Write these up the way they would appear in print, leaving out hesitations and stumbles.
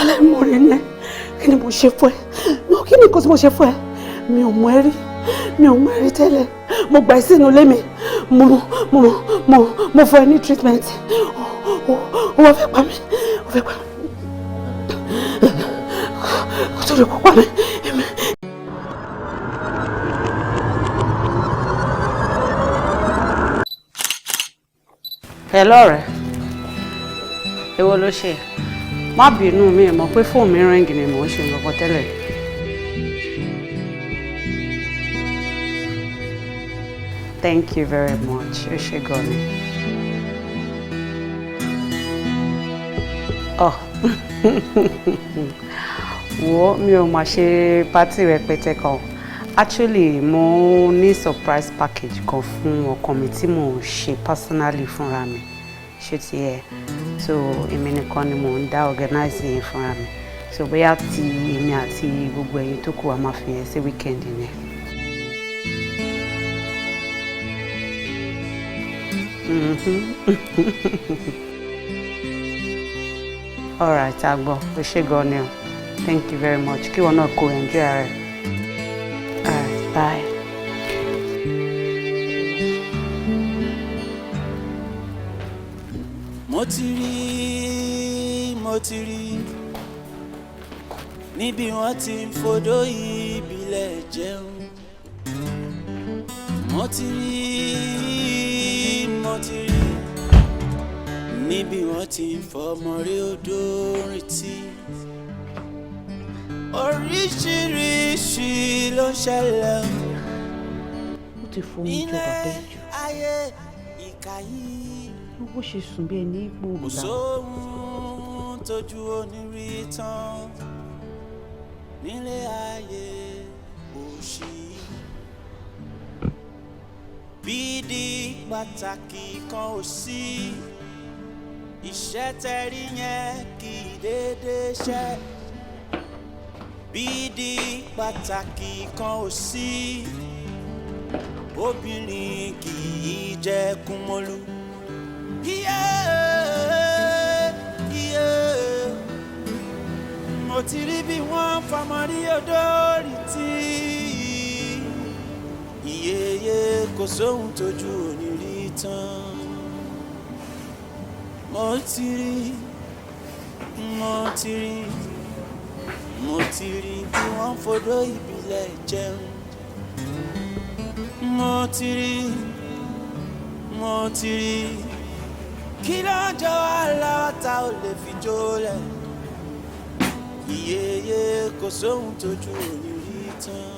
aláìmoore ni ẹ. Kí ni mo ṣe fún ẹ? No, kí ni nǹkan tí mo ṣe fún ẹ? Mi ò mọ ẹ rí. Mi ò mọ ẹ rí tẹ́lẹ̀. Mo gbà ẹ́ sínú ilé mi. Mo fún ẹ ní treatment. Ó wá fẹ́ pa mí. Ó fẹ́ pa mí. Kó tó lè kó pa mí. Hello ọ̀rẹ́. Èwo ló ṣe? Má bínú mi mọ̀ pé fóònù mi ríngì ni mò ń ṣe nǹkan tẹ́lẹ̀. Thank you very much. Ó ṣé gan ni. Oh. Wo mi ò máa ṣe party rẹpẹtẹ kan. Actually, mo ní surprise package kan fún ọkọ mi tí mo ṣe personally fúnra mi. Ṣé ti ẹ? So, èmi nìkan ni mo ń dá organize yẹn fúnra mi. So, bóyá tí èmi àti gbogbo ẹ̀yin tó kù wa máa fi yẹn sí weekend yẹn. All right, Agbo. Ó ṣé gan ni o. Thank you very much. Kí wọ́n náà kó enjoy ara rẹ̀. All right, bye. Mo ti rí níbi wọ́n ti ń fodó ìbílẹ̀ jẹun. Mo ti rí níbi wọ́n ti ń fọmọ rí odò rìntì. Oríṣiríṣi ló ń ṣẹlẹ̀ nílé ayé ìkàyìn. Bó ṣe sùn bí ẹni ipò òrùlá. Kò sóhun tójú onírí tán nílé ayé òṣì. Bídí pàtàkì kan ò sí, iṣẹ́ tẹ́rí yẹn kì í dédé ṣẹ. Bídí pàtàkì kan ò sí, obìnrin kì í jẹ́ kúmọ́lú. Mo ti rí bí wọ́n fọmọ rí odò rìntì. Iyeye kò sóhun tójú onírí tán. Mo ti rí bí wọ́n fodó ìbílẹ̀ jẹun. Mo ti rí kí lọ́jọ́ aláwọ̀ta ò lè fi jólẹ̀. Iyeye kò sóhun tójú onírí tán.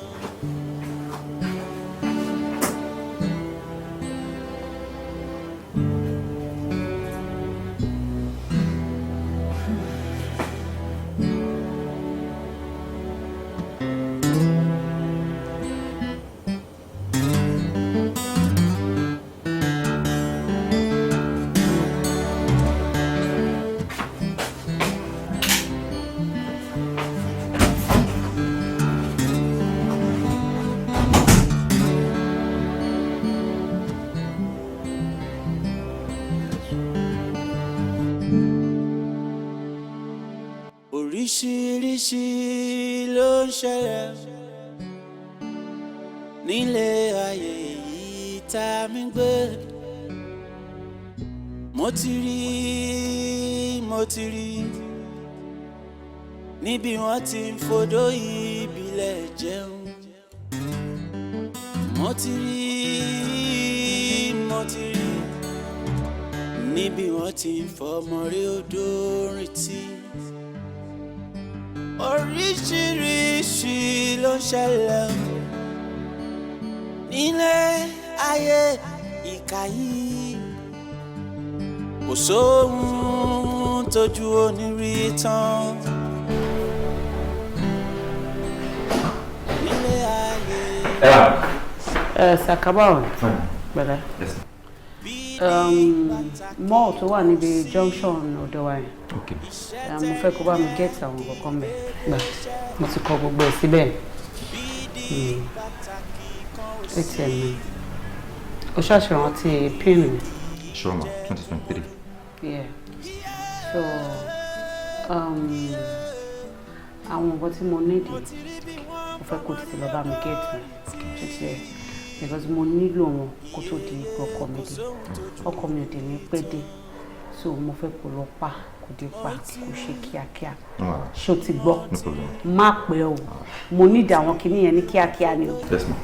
Oríṣiríṣi ló ń ṣẹlẹ̀ nílé ayé yìí tá a mi gbé. Mo ti rí níbi wọ́n ti ń fodó ìbílẹ̀ jẹun. Mo ti rí níbi wọ́n ti ń fọmọ rí odò rìntì. Oríṣiríṣi ló ń ṣẹlẹ̀ nílé ayé ìkàyìn. Kò sóhun tójú onírí tán nílé ayé. Sakabawo. Bẹ̀rẹ̀. Mall tó wà níbi junction ọ̀dọ̀ wa yẹn. Okay. Mo fẹ́ kó bá mi get àwọn kankan bẹ̀. Gbà mo ti kọ gbogbo ẹ̀ síbẹ̀. ATM mi. O ṣàṣìrántí PIN mi. Shorounmu 2023. Yeah. So àwọn nǹkan tí mo nídìí mo fẹ́ kó tètè lọ bá mi gẹ́ẹ̀tì títí ẹ̀ because mo nílò wọn kó tó di ọkọ mi dé ọkọ mi ò dé ní pẹ́ dé so mo fẹ́ kó lọ pa kó dé pa kó ṣe kíákíá ṣé o ti gbọ́ má pẹ́ o mo nídìí àwọn kinní yẹn ní kíákíá ni o. Yes, ma'am.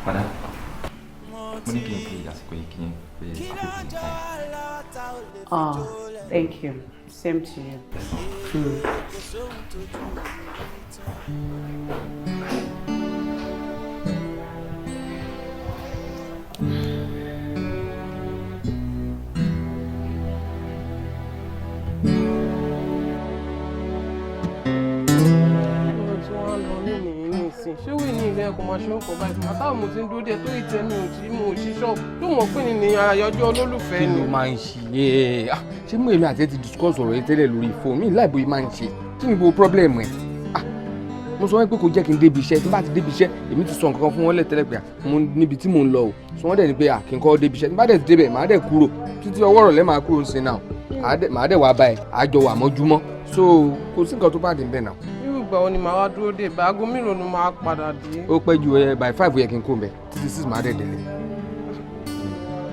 Madam, mo ní kí n fi àsìkò yìí kí n pe àfikún time. Thank you. Same to you. ṣé wí ní ilé ẹ̀kọ́ máa ṣe ń kọ́ báyìí àtàwọn mo ti ń dúró dé tó ìtẹ́nu tí mo ò ṣí ṣọ́ọ̀bù tó mọ̀ pé ní àyájọ́ olólùfẹ́ ni. kí ló máa ń ṣe é ṣé mú èmi àti ẹ ti discuss ọ̀rọ̀ yìí tẹ́lẹ̀ lórí fóònù mi láìbò yìí máa ń ṣe kí ni gbogbo problem ẹ̀ mo sọ pé kò jẹ́ kí n débi iṣẹ́ tí bá ti débi iṣẹ́ èmi ti sọ nǹkan fún wọn lẹ́tẹ̀lẹ̀ pé mo níbi tí mò ń lọ o sọ wọ́n dẹ̀ ní pé kí n kọ́ débi iṣẹ́ tí bá dẹ̀ ti débẹ̀ màá dẹ̀ kúrò títí ọwọ́ ọ̀rọ̀ lẹ́ máa kúrò sí náà màá dẹ̀ wá báyìí àjọ wà mọ́júmọ́ so kò sí nǹkan tó bá dé ń bẹ̀ náà. ìgbà wo ni màá wá dúró dé aago mélòó ni màá padà dé. ó pẹ́ ju by 5 yẹ kí n kó mbẹ títí 6 máa dẹ̀ délé.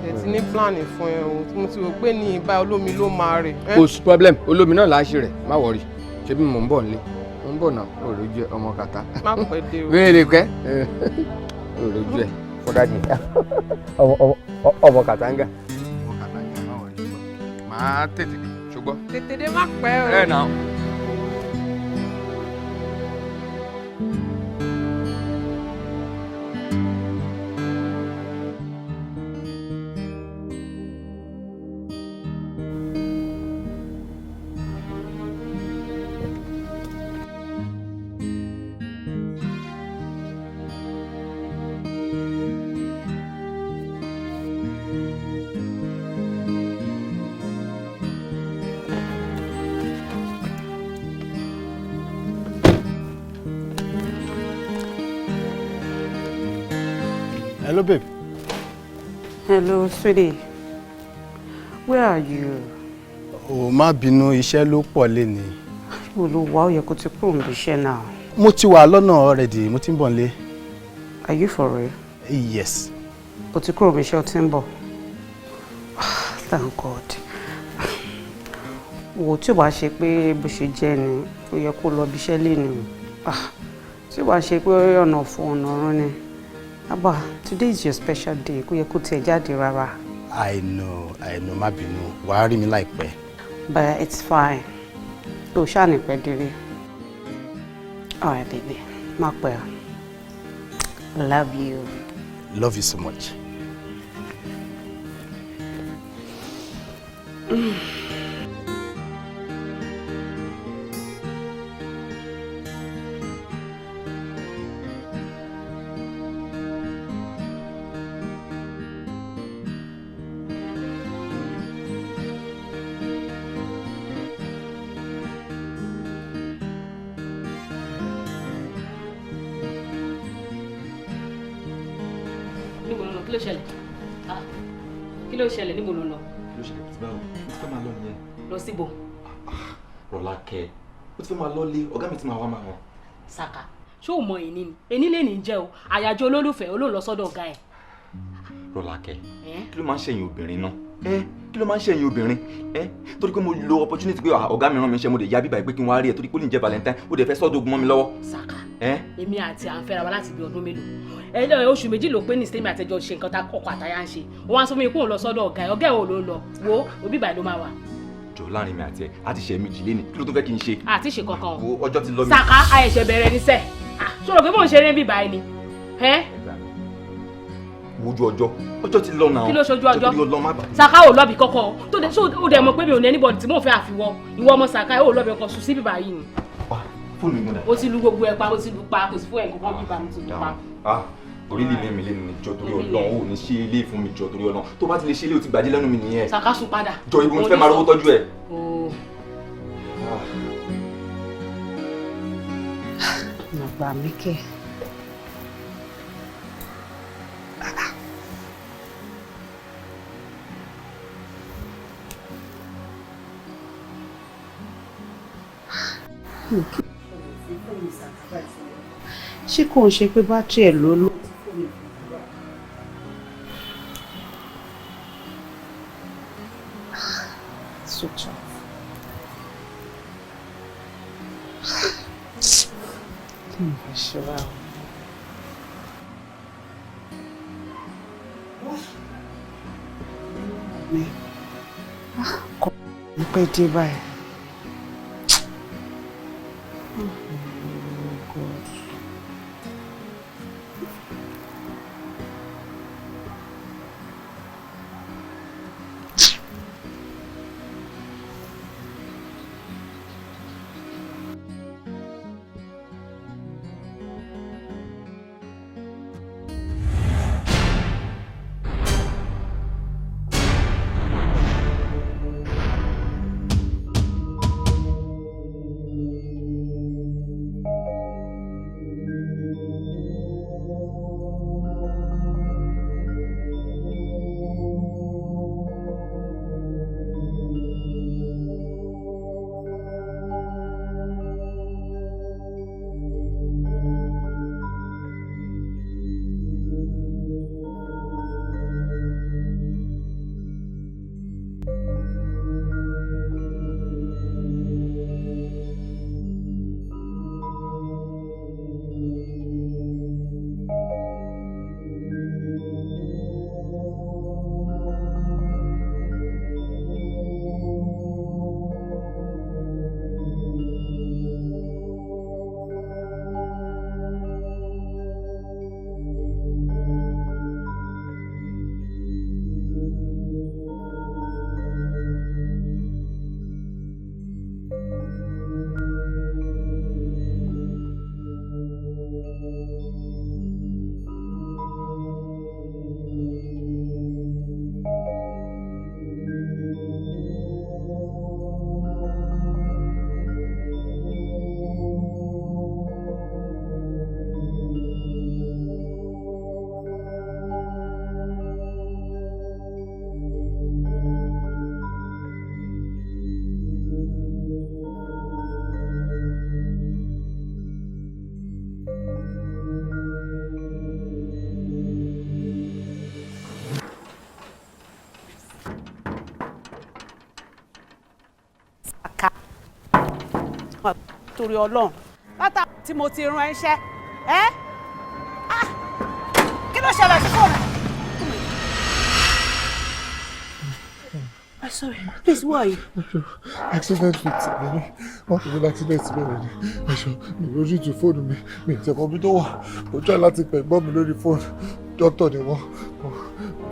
ẹ ti ní plan fún ẹ o mo ti rò pé ní ìbá olómi ló máa rè. kò sí problem olómi náà láṣẹ rẹ̀ má wọrí ṣé bí mò ń bọ̀ nílé mò ń bọ̀ náà òròjú ẹ ọmọ kàtá. má pẹ́ dé o. wéèrè kẹ́ òròjú ẹ fọdájì ọmọ kàtàǹgà. ọmọ kàtàǹgà má wọrí ṣùgbọ́n máa tètè dé ṣùgbọ́n. tètè dé má pẹ́ o. ẹ náà. Hello, babe. Hello, sweetie. Where are you? Ó má bínú, iṣẹ́ ló pọ̀ léni. Olúwa, ó yẹ kó ti kúrò níbi iṣẹ́ náà. Mo ti wà lọ́nà already, mo ti ń bọ̀ nílé. Are you for real? Yes. Ó ti kúrò níbi iṣẹ́, ó ti ń bọ̀. Thank God. Wo tí ó bá ṣe pé bó ṣe jẹ́ ni, ó yẹ kó lọ bí iṣẹ́ léni. Tí ó bá ṣe pé ọ̀nà fún ọ̀nà ọ̀run ni. Abba, today is your special day. Kó yẹ kó tiẹ̀ jáde rárá. I know, má bínú. Wàá rí mi láìpẹ́. But it's fine. Tó ṣáà ní pẹ́ délé. All right, baby. Má pẹ́. Love you. Love you so much. Kí ló ṣẹlẹ̀ níbo ló lọ? Kí ló ṣẹlẹ̀ tí báwo? Mo ti fẹ́ máa lọ nìyẹn. Lọ síbò. Rọ̀lákẹ́, mo ti fẹ́ máa lọ lé ọ̀gá mi tí máa wá máa hàn. Saka, ṣé o mọ èní ni? Èní lè ní jẹ́ o, àyájọ́ olólùfẹ́ olóò lọ sọ́dọ̀ ọ̀gá ẹ̀. Rọ̀lákẹ́, kí ló máa ń ṣẹ̀yìn obìnrin náà? Kí ló máa ń ṣẹ̀yìn obìnrin? Torí pé mo lo opportunity pé ọ̀gá mi rán mi iṣẹ́ mo lè ya bíbá ìpé kí n wá rí ẹ torí pé ó lè jẹ́ Valentine ó dẹ̀ fẹ́ sọ́dọ̀ ogun mọ́ mi lọ́wọ́. Saka, èmi àti à ń fẹ́ra wa láti bí ọdún mélòó. Oṣù méjì ló pé ní sẹ́mi àtẹjọ́ ṣe nǹkan tá ọkọ̀ àtàyà ń ṣe. Wọ́n á sọ fún mi pé òun lọ sọ́dọ̀ ọ̀gá ẹ̀ ò ló lọ. Wo òbí báyìí ló máa wà. Jọ láàrin mi àti ẹ, a ti ṣe méjì léni, kí ló tún fẹ́ kí n ṣe? Àti ṣe kankan. Wo ọjọ́ ti lọ mi. Saka, àìṣẹ̀ bẹ̀rẹ̀ níṣẹ́. Ṣòro pé mò ń ṣeré bí báyìí ni. Wojú ọjọ́ ti lọ náà. Kí ló ṣojú ọjọ́? Torí Ọlọ́run má bà. Saka ò lọ́bì kọ́kọ́ tó dẹ̀ mọ̀ pé mi ò ní anybody tí mò ń fẹ́ àfiwọ́ ìwọ ọmọ Saka ò lọ́bì ọkọ̀ sùn sí bíbá yìí ni. Fóònù mi múdà. Ó ti lu gbogbo ẹ̀ pa, ó ti lu pa, kò sí fún ẹ̀ nǹkan bíbá mi ti lu pa. Orí lílé mi lẹ́nu ni jọ torí Ọlọ́run ò ní ṣe ilé fún mi jọ torí Ọlọ́run tó bá ti lè ṣe ilé o ti gbàdé lẹ́nu mi nìyẹn. Saka sùn padà. Jọ ibi mo fẹ́ máa rówó tọ́jú ẹ̀. Màgbà mi kẹ́. ṣé kò ń ṣe pé bátìrì ẹ̀ ló lò. Switch off. Kí ni fẹ́ ṣe wá o? Kò ní pẹ́ dé báyìí. Torí Ọlọ́run látà tí mo ti rán ẹṣẹ́ kí ló ṣẹlẹ̀ sí fóònù. I'm sorry. Please, who are you? Accident victim. What is accident already? Mi lójú tu fóònù mi tẹ kọ̀mpútà wà. Mo try láti pè gbọ́ mi lórí fóònù. Dókítà ni wọ́n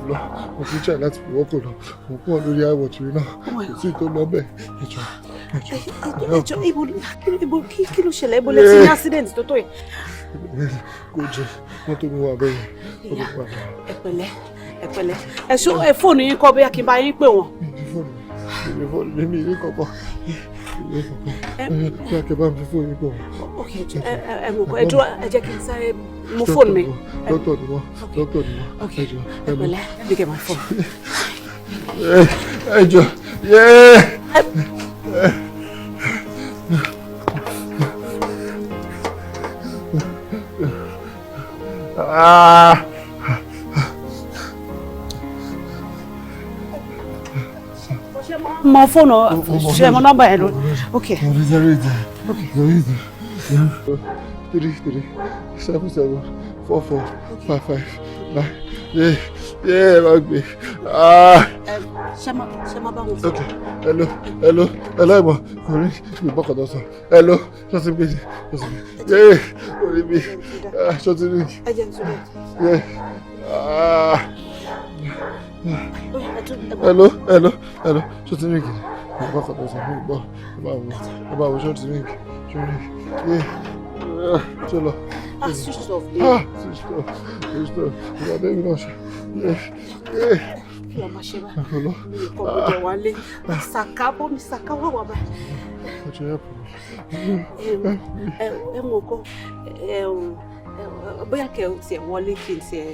lọ. Mo fi try láti pè wọ́n kò lọ. Mo pọ̀ lórí iWatch mi náà. Kò sí tó lọ bẹ́ẹ̀. Ẹjọ́ ibo kí ló ṣẹlẹ̀ ibo lẹ ti ní accident tó tó yìí. Kò jẹ́ mọ́tò mi wà bẹ́ẹ̀. Ẹ pẹ̀lẹ́ ẹ fóònù yín kọ́ bóyá kí n bá yín pè wọ́n. Fóònù mi ní kọ̀kọ́. Kí a kẹ bá mi fóònù yín pè wọ́n. Ok ẹ mọ̀ kọ́ ẹ dúró ẹ jẹ́ kí n sáré mú fóònù mi. Dókítà ni wọ́n. Ok ẹ pẹ̀lẹ́ let me get my phone. Ẹ jọ yẹ́ẹ́. Mọ fóònù ṣe mọ nọ́mbà yẹn ló. Ok. 33774455 yeah magbe ṣe má bá wọn sọ. Ok hello ìmọ̀ orí ìgbọ́ kọ̀dọ̀ sọ hello ṣọ́sí gbé yeah orí mi ṣọ́sí rí yeah hello ṣọ́sí rí kìí ìgbọ́ kọ̀dọ̀ sọ fún ìgbọ́ ìbá wo ṣọ́sí rí kìí yeah ṣe lọ. Switch off. Switch off. Ìgbà bẹ́ẹ̀ náà ṣe yeah. Kí ọmọ ṣe bá kọ̀ọ̀bọ̀dọ̀ wálé ṣàká bómi ṣàká wà wà báyìí. Ọjọ́ yẹ pọ̀. Ẹ mọ̀ kọ́ bóyá kẹ́ ẹ tiẹ̀ wọlé kí n tiẹ̀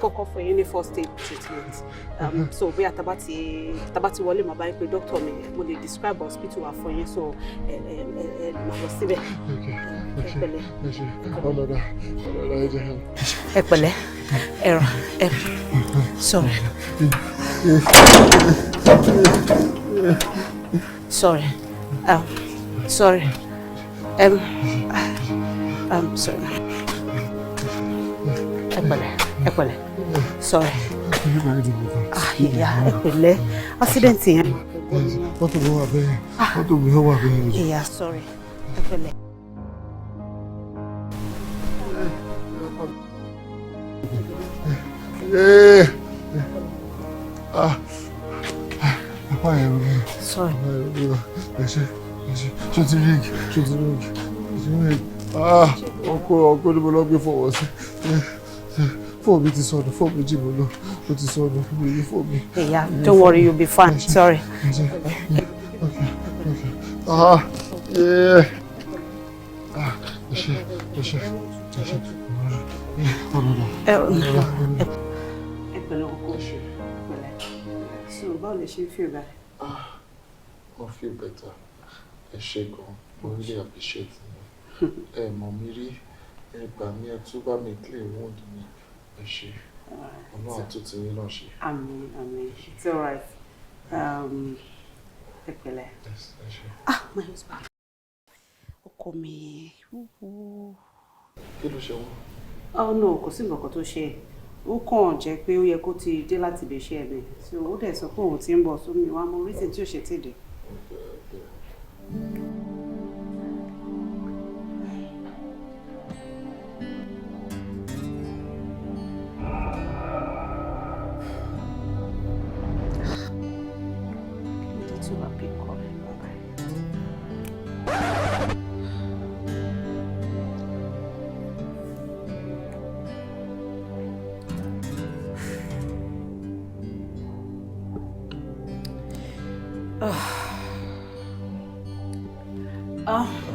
kọ́kọ́ fún yín ní first aid treatment. So bí àtàbátì wọlé màá bá yín pé doctor mi mo lè describe hospital wa fún yín so màá lọ síbẹ̀. Ẹ pẹ̀lẹ́. Sorry. Sorry. Sorry. Sorry. Ẹ pẹ̀lẹ́. Sorry. Yeah, ẹ pẹ̀lẹ́. Accident yẹn. Mọ́tò mi wà bẹ́ẹ̀. Mọ́tò mi wà bẹ́ẹ̀. Yeah, sorry. Ẹ pẹ̀lẹ́. Sorry. Ọkọ ni mo lọ gbé fọwọ́ sí. Fóònù mi ti sọnù, fóònù méjì mo lọ, ó ti sọnù, mi ò ní fóònù mi. Yeah, don't worry, you'll be fine. Sorry. Okay. So, báwo lè ṣe feel bad? I feel better. Ẹ ṣé gan, I really appreciate it. Mọ̀ mi rí, gbà mí ẹ tún bá mi clean wound mi. Ẹ ṣé. Ọlọ́run àtúntì yín náà ṣe. Àmín. It's all right. Ẹ pẹ̀lẹ́. Yes, ẹ ṣé. My husband. Ọkọ mi. Kí ló ṣe wọ́n? Oh no, kò sí nǹkan tó ṣe. Ó kàn jẹ́ pé ó yẹ kó ti dé láti ibi iṣẹ́ mi. So ó dẹ̀ sọ pé òun ti ń bọ̀ sómi wá mọ reason tí ó ṣe ti dé.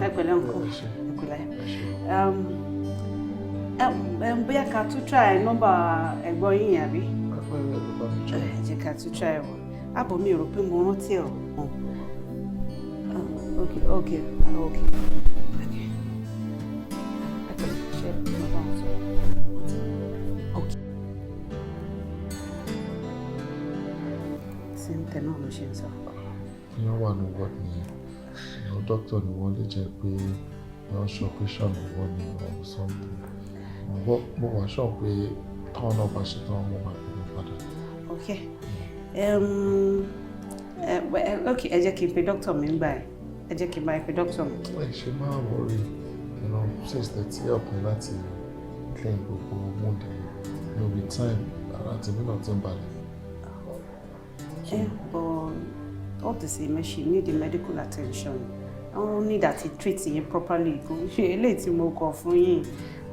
Ẹ pẹ̀lẹ́ ńkọ́. Ẹ pẹ̀lẹ́. Bóyá ká tún try nọ́mbà ẹ̀gbọ́n yín yẹn àbí? Jẹ́ ká tún try wọ̀. Àbọ̀ mi ò rò pé mo rántí ẹ̀ o. Okay. Ẹ pẹ̀lẹ́ ṣe nọ́mbà wọn sọ. Okay. Tí ń tẹ náà ló ṣe ń sọ. Ìyẹn wà ní wọ́n ní dókítà ni wọ́n lè jẹ́ pé wọ́n ṣe operation wọ́n ní or something. Mo wá sọ pé táwọn náà bá ṣe tán mo máa gbé padà. Okay. Okay, ẹ jẹ́ kí n pe dókítà mi nígbà yẹn. Ẹ jẹ́ kí n bá pe dókítà mi. Ẹ ṣe máa wọrí since that help me láti clean gbogbo wound no be time ara tèmi náà ti ń balẹ̀. All the same, she need the medical attention. I don't need that he treats him properly. She late mo kàn fún yín.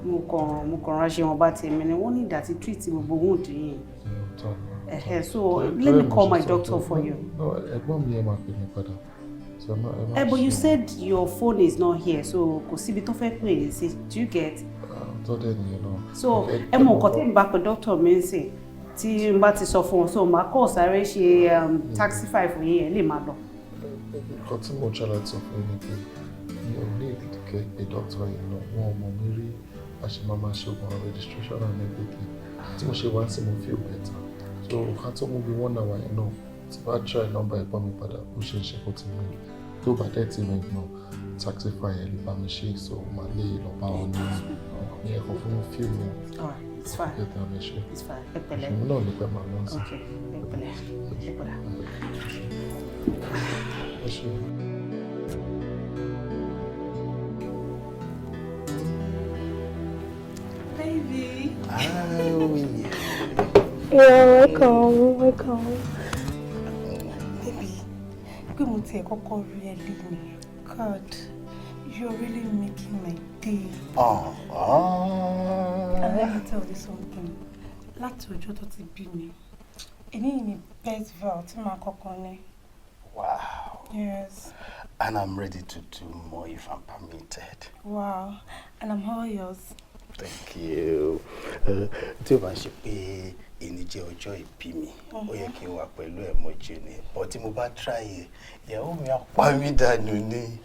Mo kàn ránṣẹ́ wọn bá ti mi ni wọ́n need that he treats gbogbo wound yín. So let me call my doctor for you. No, ẹ̀gbọ́n mi ẹ máa pè mí padà. So but you said your phone is not here, so kò síbi tó fẹ́ pè é sí. Do you get? Tọ́dẹ̀ nìyẹn náà. So ẹ mọ̀ nǹkan tí n bá pe doctor mi ń sìn. Tí n bá ti sọ fún wọn so màá kọ́ sáré ṣe taxify fún yín ẹ̀ lè máa lọ. Nǹkan tí mo ṣàlàyé sọ fún yín ni pé mi ò ní ìdíkẹ́ a doctor yìí náà wọn ò mọ̀ mí rí àṣemáma ṣoògùn registration and everything tí mo ṣe wá sí mo feel better so ká tó mú bí 1 hour yẹn náà tí bá try nọ́mbà ẹ̀gbọ́n mi padà ó ṣe é ṣe kó ti mú tó bá dẹ̀ ti rìn náà taxify ẹ̀ lè bá mi ṣe so màá lè lọ bá wọn ní ẹ̀kọ́ fún mi feel me. It's fine. It's fine. Ẹ pẹ̀lẹ́. Ṣùgbọ́n náà ní pẹ́ máa lọ sí. Okay. Ẹ pẹ̀lẹ́. Ẹ ṣé. Baby. Welcome. Baby, pé mo tiẹ̀ kọ́kọ́ rí ẹ lẹ́nu. God, you're really making my day. And let me tell you something. Láti ọjọ́ tó ti bí mi, èyí ni best vow tí màá kọ́kọ́ ní. Wow. Yes. And I'm ready to do more if I'm permitted. Wow. And I'm all yours. Thank you. Tí o bá ṣe pé èyí jẹ́ ọjọ́ ìbí mi, ó yẹ kí n wà pẹ̀lú ẹ̀ mọ́jú ni. But tí mo bá try ẹ̀, ìyàwó mi á pa mí dànù ni.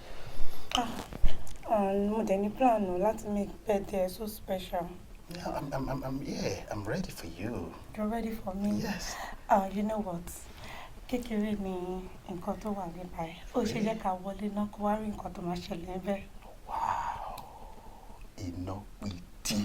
Mo dẹ̀ ní plan láti make birthday so special. Yeah, I'm ready for you. You're ready for me? Yes. You know what? Kékeré ni nǹkan tó wà nípa ẹ̀. Ó ṣe jẹ́ ká wọlé náà kó wá rí nǹkan tó máa ṣẹlẹ̀ níbẹ̀. Wow. Iná pìtì.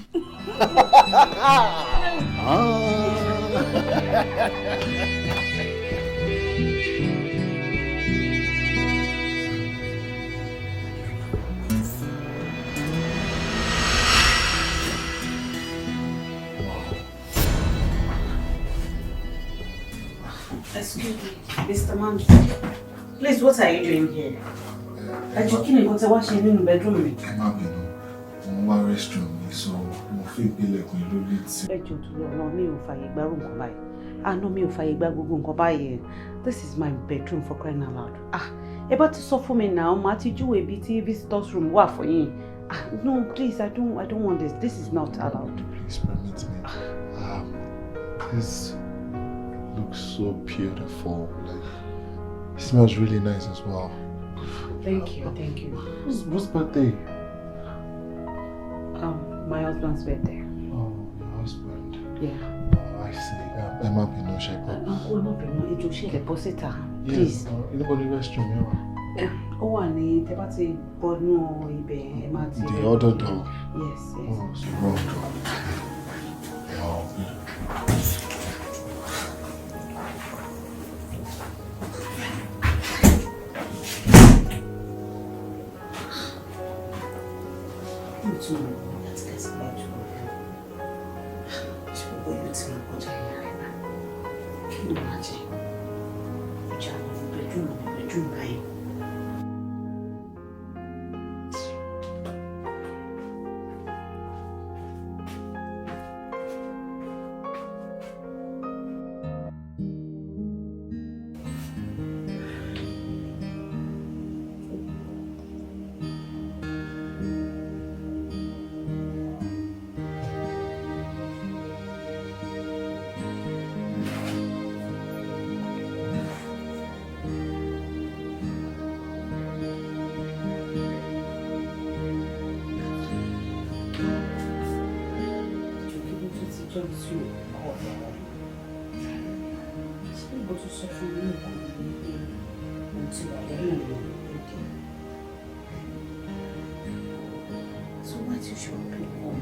Excuse me, Mr. Man. Please, what are you doing here? Are you killing what I was in the bedroom? I'm in restroom, so mo fi ìpìlẹ̀kùn ìlú létí. Ẹ jọ̀ọ́ torí Ọlọ́run, mi ò fààyè gbà irú nǹkan báyìí. No, mi ò fààyè gbà gbogbo nǹkan báyìí. This is my bedroom for crying out loud. Ẹ bá ti sọ fún mi now, màá ti júwe ibi tí visitors room wà fún yín. No, please, I don't want this. This is not allowed. Please permit me. This looks so beautiful. Like, it smells really nice as well. Thank you. Whose birthday? My husband's birthday. Oh, your husband. Yeah. Oh, I see. Emma Bino Shepa. Please. Anybody restroom here? Ó wà ní tẹ́ bá ti bọ́nú ibẹ̀ ẹ máa ti. The other door. Yes. Oh, it's the wrong door. Wow. So what's your shopping home?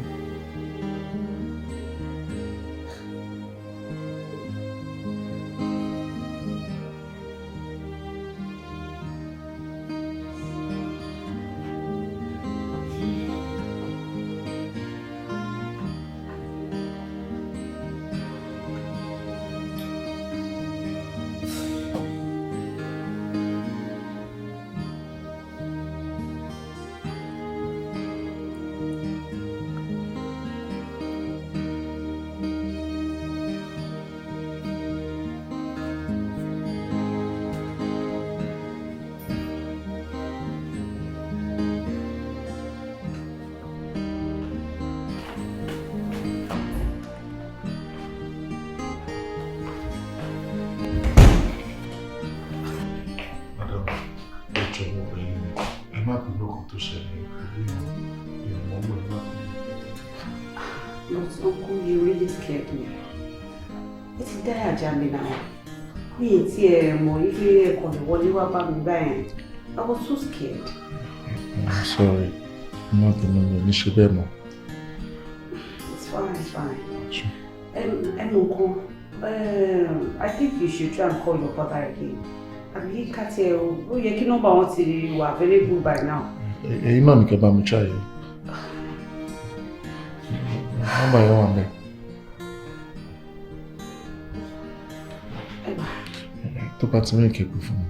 Uncle, you really scared me. It's dire, Jamie now. Me, it's here, Moife, I was so scared. I'm sorry. I'm not going to It's fine. Uncle, I think you should try and call your father again. I mean, Katia, your number wants you are very good by now. You know, you can try. Number you want there. To part me cake for me.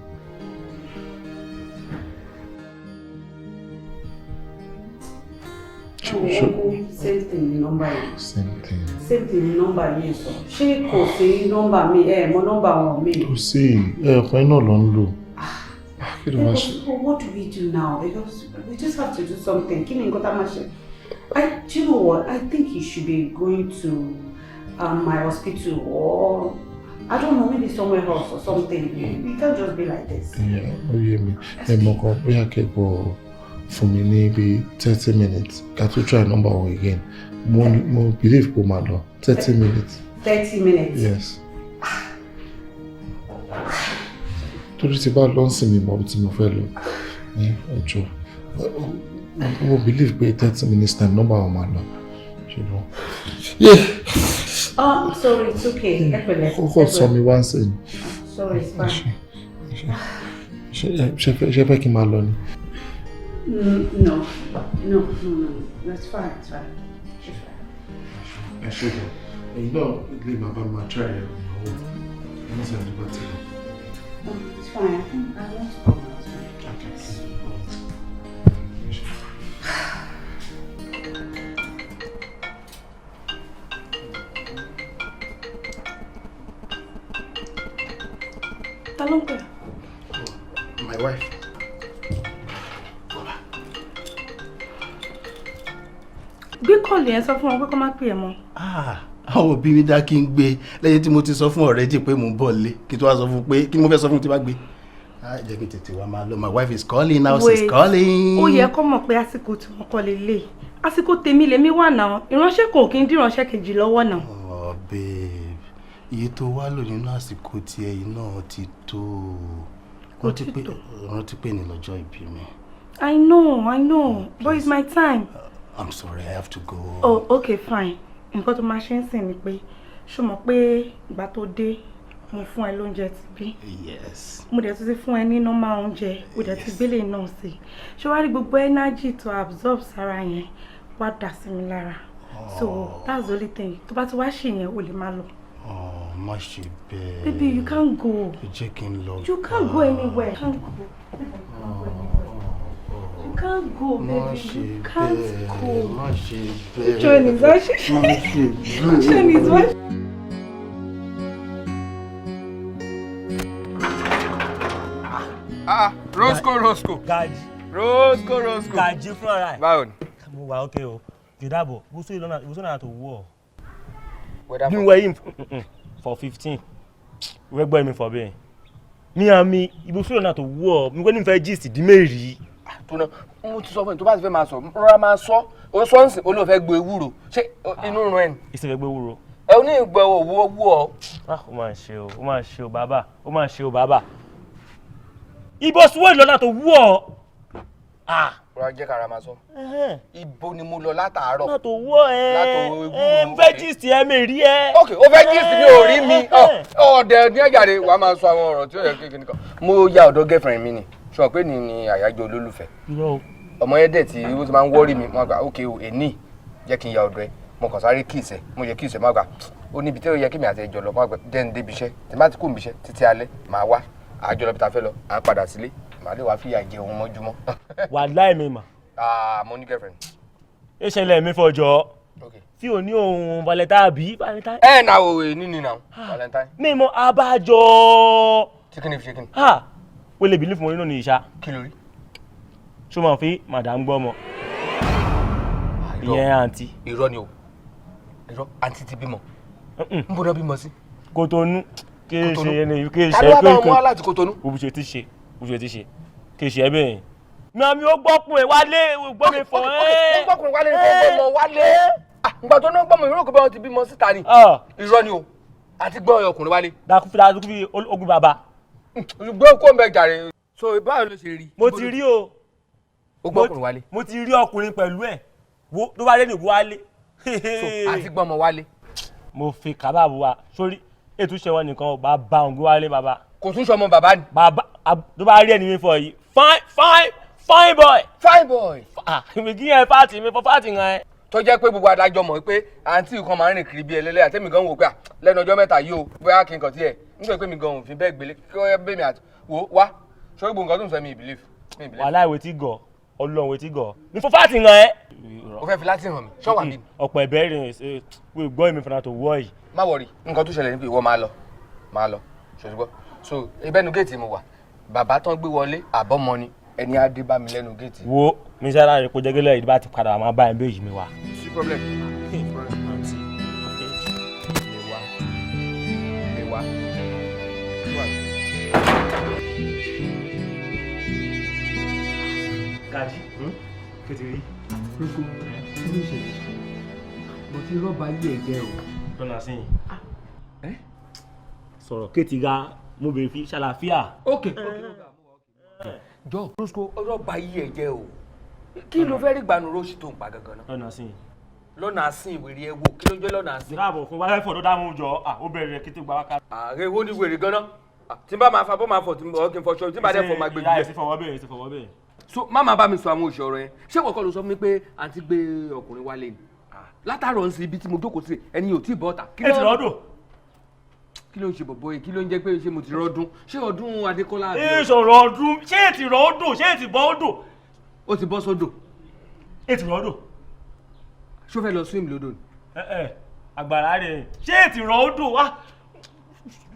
Same thing number. Same thing number you so. She kò sí number me mo number wọn me. Kò sí ọ̀pọ̀ iná ló ń lò. What do we do now? Because we just have to do something. Kí ni nǹkan tá máa ṣe? Do you know what? I think he should be going to my hospital or I don't know, maybe somewhere else or something. You can't just be like this. Yeah, oh yeah, me. We are capable for me maybe 30 minutes. Got to try number one again. More believe go mad 30 minutes. 30 minutes? Yes. Torí tí bá lọ sí mi mọ́ tí mo fẹ́ lọ. Ọjọ́. Mo believe pé 30 minutes time number one mad you know. Yeah. Oh, sorry, it's okay. Kókó sọ mi wá sí ni. Sorry, it's fine. Ṣé fẹ́ kí n máa lọ ni? No. That's fine, it's fine. I should have. You know, leave my bum try it. It's fine. I think I want to go out. My wife. Gbé kọ́ọ̀lù yẹn sọ fún wọn pé kó má pè é mọ́. Àwọn òbí mi dá kí n gbé lẹ́yìn tí mo ti sọ fún ọ̀rẹ́dì pé mo ń bọ̀ lé kí tó wá sọ fún pé kí mo fẹ́ sọ fún tí bá gbé. Jẹ́ kí tètè wá máa lọ. My wife is calling now. She's calling. Ó yẹ kó mọ̀ pé àsìkò tí wọ́n kọ́ lélẹ̀. Àsìkò tèmi lèmi wà náà. Ìránṣẹ́ kan ò kí ń dìránṣẹ́ kejì lọ́wọ́ náà. Oh babe, iye tó wá lò nínú àsìkò tí ẹ̀yin náà ti tó. Rántí pé ní lọ́jọ́ ìbí mi. I know, but it's my time. I'm sorry, I have to go. Oh, okay, fine. Nǹkan tó máa ṣe ń sìn ni pé ṣó mọ̀ pé ìgbà tó dé mo fún ẹ lóúnjẹ ti bí. Yes. Mo dẹ̀ tún ti fún ẹ ní normal oúnjẹ, mo dẹ̀ ti gbélé náà sí. Ṣé wàá rí gbogbo energy to absorb sára yẹn wá dà sí mi lára. So that's the only thing. Tó bá ti wá ṣe yẹn o lè máa lọ. Má ṣe bẹ́ẹ̀. Baby, you can't go. Jẹ́ kí n lọ. You can't go anywhere. You can't go. You can't go, baby. You can't go. Má ṣe bẹ́ẹ̀. John is watching. John is watching. Roscoe. Gaji. Roscoe. Gaji fúnra ẹ̀. Báwo ni? Mo wà okay o. Jọ̀dàbọ̀, bó sọ́nà àtò wọ̀. Bí wọ́n yìí for 15. Wọ́n gbọ́ mi for bẹ́ẹ̀. Mi àmì ibùsùn náà tó wọ̀ mi gbọ́ ní fẹ́ gist di mẹ́rì. Tuna, mo ti sọ fún ẹ tó bá ti fẹ́ máa sọ, rọra máa sọ. O sọ nsìn o ló fẹ́ gbé ewúro. Ṣé inú run ẹ ni? Ìṣe fẹ́ gbé ewúro. Ẹ ò ní ìgbọ́ owó ọ. Ó máa ṣe o bàbá. Ibùsùn wo lọ́nà tó wọ̀. Rọra jẹ́ kára máa sọ. Ibo ni mo lọ látàárọ̀. Náà tó wọ̀ ẹ fẹ́ gist ẹ mẹ́rì ẹ. Okay, o fẹ́ gist mi ò rí mi. Ọ̀dẹ̀ ní ẹ̀jáde wàá máa sọ àwọn ọ̀rọ̀ tí ó yẹ kékeré kan. Mo ya ọ̀dọ̀ girlfriend mi ni. Sọ pé ní àyájọ́ olólùfẹ́. Ọmọ yẹn dẹ̀ tí ó ti máa ń wọ́rí mi máa gbà okay o èní jẹ́ kí n ya ọ̀dọ̀ ẹ mo kàn sáré kíìsẹ̀ mo yẹ kíìsẹ̀ máa gbà ó níbi tí ó yẹ kí mi àti ẹjọ́ lọ máa gbà dẹ́n débi iṣẹ́ tí má ti kó mi iṣẹ́ títí alẹ́ máa wá àjọ lọ bí ta fẹ́ lọ à ń padà sílé màá lè wá fìyà jẹ òun mọ́júmọ́. Wàláhì mi mà. Mo ní girlfriend. Ẹ ṣẹlẹ̀ mi fọjọ́ tí ò ní ohun valentine àbí valentine. Na òwe níní na valentine. Mi mọ abájọ. Tí kí ni fi ṣe kí ni. Wọ́n lè bìlífù wọn nínú ní ìṣá. Kí lórí? Ṣó máa fi madam gbọ́ ọmọ. Ìyẹn àǹtí. Irọ́ ni o. Irọ́ àǹtí ti bímọ. Ń bọ́dọ̀ bímọ sí. Kòtónú. Kí ṣe ẹni kí ṣe pé. Àdúrà wọn láti Kòtónú. Òbúṣe ti ṣe. Kí ṣe ẹbẹ̀. Màmí ó gbọ́kùn ẹ̀ wálé gbọ́ mi fọ ẹ́. Ó gbọ́kùn ẹ̀ wálé gbọ́ wálé. Ìgbà tó náà gbọ́mọ ìrókò bá wọn ti bímọ síta ni. Irọ́ ni o. Àti gbọ́ ọkùnrin wálé. Dákúfí fi ogun bàbá. Gbé kó ń bẹ jàre. So báwo ló ṣe rí? Mo ti rí o. Ó gbọ́ ọkùnrin wálé. Mo ti rí ọkùnrin pẹ̀lú ẹ̀ wo tó bá lé ní wálé. So àti gbọ́mọ wálé. Mo fi kábàbù wa sórí ètò ìṣẹ́ wọn nìkan bá bá òun gbé wálé bàbá. Kò tún sọmọ bàbá ni. Bàbá tó bá rí ẹni mi fọ yìí fine boy. Fine boy. Mi kí yẹn fáàtì mi fọ fáàtì gan ẹ. Tó jẹ́ pé gbogbo adájọ́ mọ̀ pé àǹtí kan máa ń rìn kiri bí ẹlẹ́lẹ́ àtẹ́mi gan wò pé lẹ́nu ọjọ́ mẹ́ta yìí o bóyá kí n kàn tiẹ̀ nígbà pé mi gan òfin bẹ́ẹ̀ gbélé kí wọ́n bẹ́ mi àti wò wá ṣé gbogbo nǹkan tó ń sọ mi believe. Wàhálà ìwé tí gọ̀ Ọlọ́run ìwé tí gọ̀ ní fọ fáàtì gan ẹ. O fẹ́ fi láti hàn mí ṣọ́wà mi. Ọ̀pọ̀ ẹ̀bẹ̀ rìn gbọ́ èmi fúnra tó wọ́ yìí. Má wọrí nǹkan tó ṣẹlẹ̀ ní pé ìwọ máa lọ ṣòṣùgbọ́ so ibẹ̀nu géètì mo wà bàbá tán gbé wọlé àbọ̀mọ ni ẹni á dé bá mi lẹ́nu géètì. Wo mi sára rẹ̀ kó jẹ́gẹ́lẹ́ ìdí bá ti padà máa bá ẹ̀ méjì mi wá. sí problem. Gaji, kété rí. Rúkú, kí ló ṣẹlẹ̀? Mo ti rọ́bà yí ẹ̀gẹ́ o. Lọ́nà sí yìí. Sọ̀rọ̀ kété ga mo bèrè fi ṣàlàfíà. Ok. Jọ, Rúkú, rọ́bà yí ẹ̀gẹ́ o. Kí ló fẹ́ rí gbanu róṣì tó ń pa gangan náà? Lọ́nà sí yìí. Lọ́nà sí ìwèrè ẹ̀wò, kí ló jẹ́ lọ́nà sí? Káàbọ̀ fún wáyé fọ̀ tó dáhùn jọ, ó bẹ̀rẹ̀ kété gba wákàtí. Ààrẹ wo ni wèrè gan-an? Tí n bá máa fa bó máa fọ̀ tí n fọ̀ ṣọ́ tí n bá dẹ̀ fọ̀ máa gbé jù. Ti fọwọ́ bẹ̀rẹ̀. So má máa bá mi sọ àwọn òṣì ọ̀rọ̀ yẹn. Ṣé kọ̀ọ̀kan ló sọ fún mi pé àǹtí gbé ọkùnrin wálé ni? Látàrọ̀ ń sin ibi tí mo jókòó sí ẹni ò tí ì bọ́ ọ̀tà. Ẹ ti rọ́dọ̀. Kí ló ń ṣe bọ̀bọ̀ yìí? Kí ló ń jẹ́ pé ṣé mo ti rọ́dún? Ṣé ọdún Adékọ́lá? Ìṣòro ọdún ṣé ti rọ́ odò ṣé ti bọ́ odò? Ó ti bọ́ sódò. Ẹ ti rọ́dọ̀. Ṣó fẹ́ lọ swim lódò ni? Àgbàrá rẹ̀ ṣé ti rọ́ odò wá?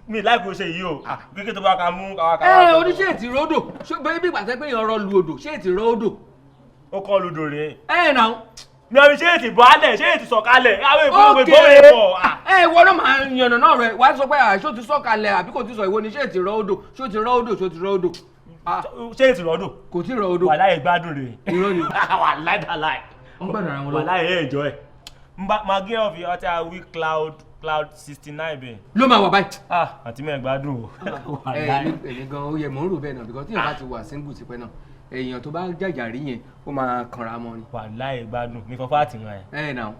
Mi láìpẹ́ ṣe yìí o kékeré tó bá ka mú káwá. Oníṣẹ́ ètì ròdò ṣé bẹ́ẹ̀ bí ìgbà tẹ́ pé èèyàn rọ lu odò ṣé ètì rọ odò. Ó kọ́ ludò rẹ̀. Náà. Mi ò ní ṣé ètì bọ́álẹ̀ ṣé ètì sọ̀kalẹ̀ àwọn ìgbóhùn rẹ̀ pọ̀. Ìwọ náà máa yànnà náà rẹ̀ wá sọ pé ṣó ti sọ̀kalẹ̀ àbí kò ti sọ ìwọ ni ṣé ètì rọ odò ṣó ti rọ odò ṣó ti rọ odò. Ṣé ètì rọ odò? Kò tí ì rọ odò. Wàláhì gbádùn rẹ̀. Irọ́ ni. Wàláhì dàláì. Wọ́n gbàdúrà ara wọn lọ. Wàláhì ẹ̀ enjoy. Máa gé ọ̀fì ọtí àwí cloud 69 bẹ́ẹ̀. Ló máa wà báyìí. Àti mẹ́rin gbádùn o. Èmi gan ó yẹ mò ń rò bẹ́ẹ̀ náà because tíyẹn bá ti wà single tipẹ́ náà èèyàn tó bá jàjà rí yẹn ó máa kanra mọ́ ni. Wàláhì gbádùn mi fọ́fọ́ àti ràn ẹ̀. Náà.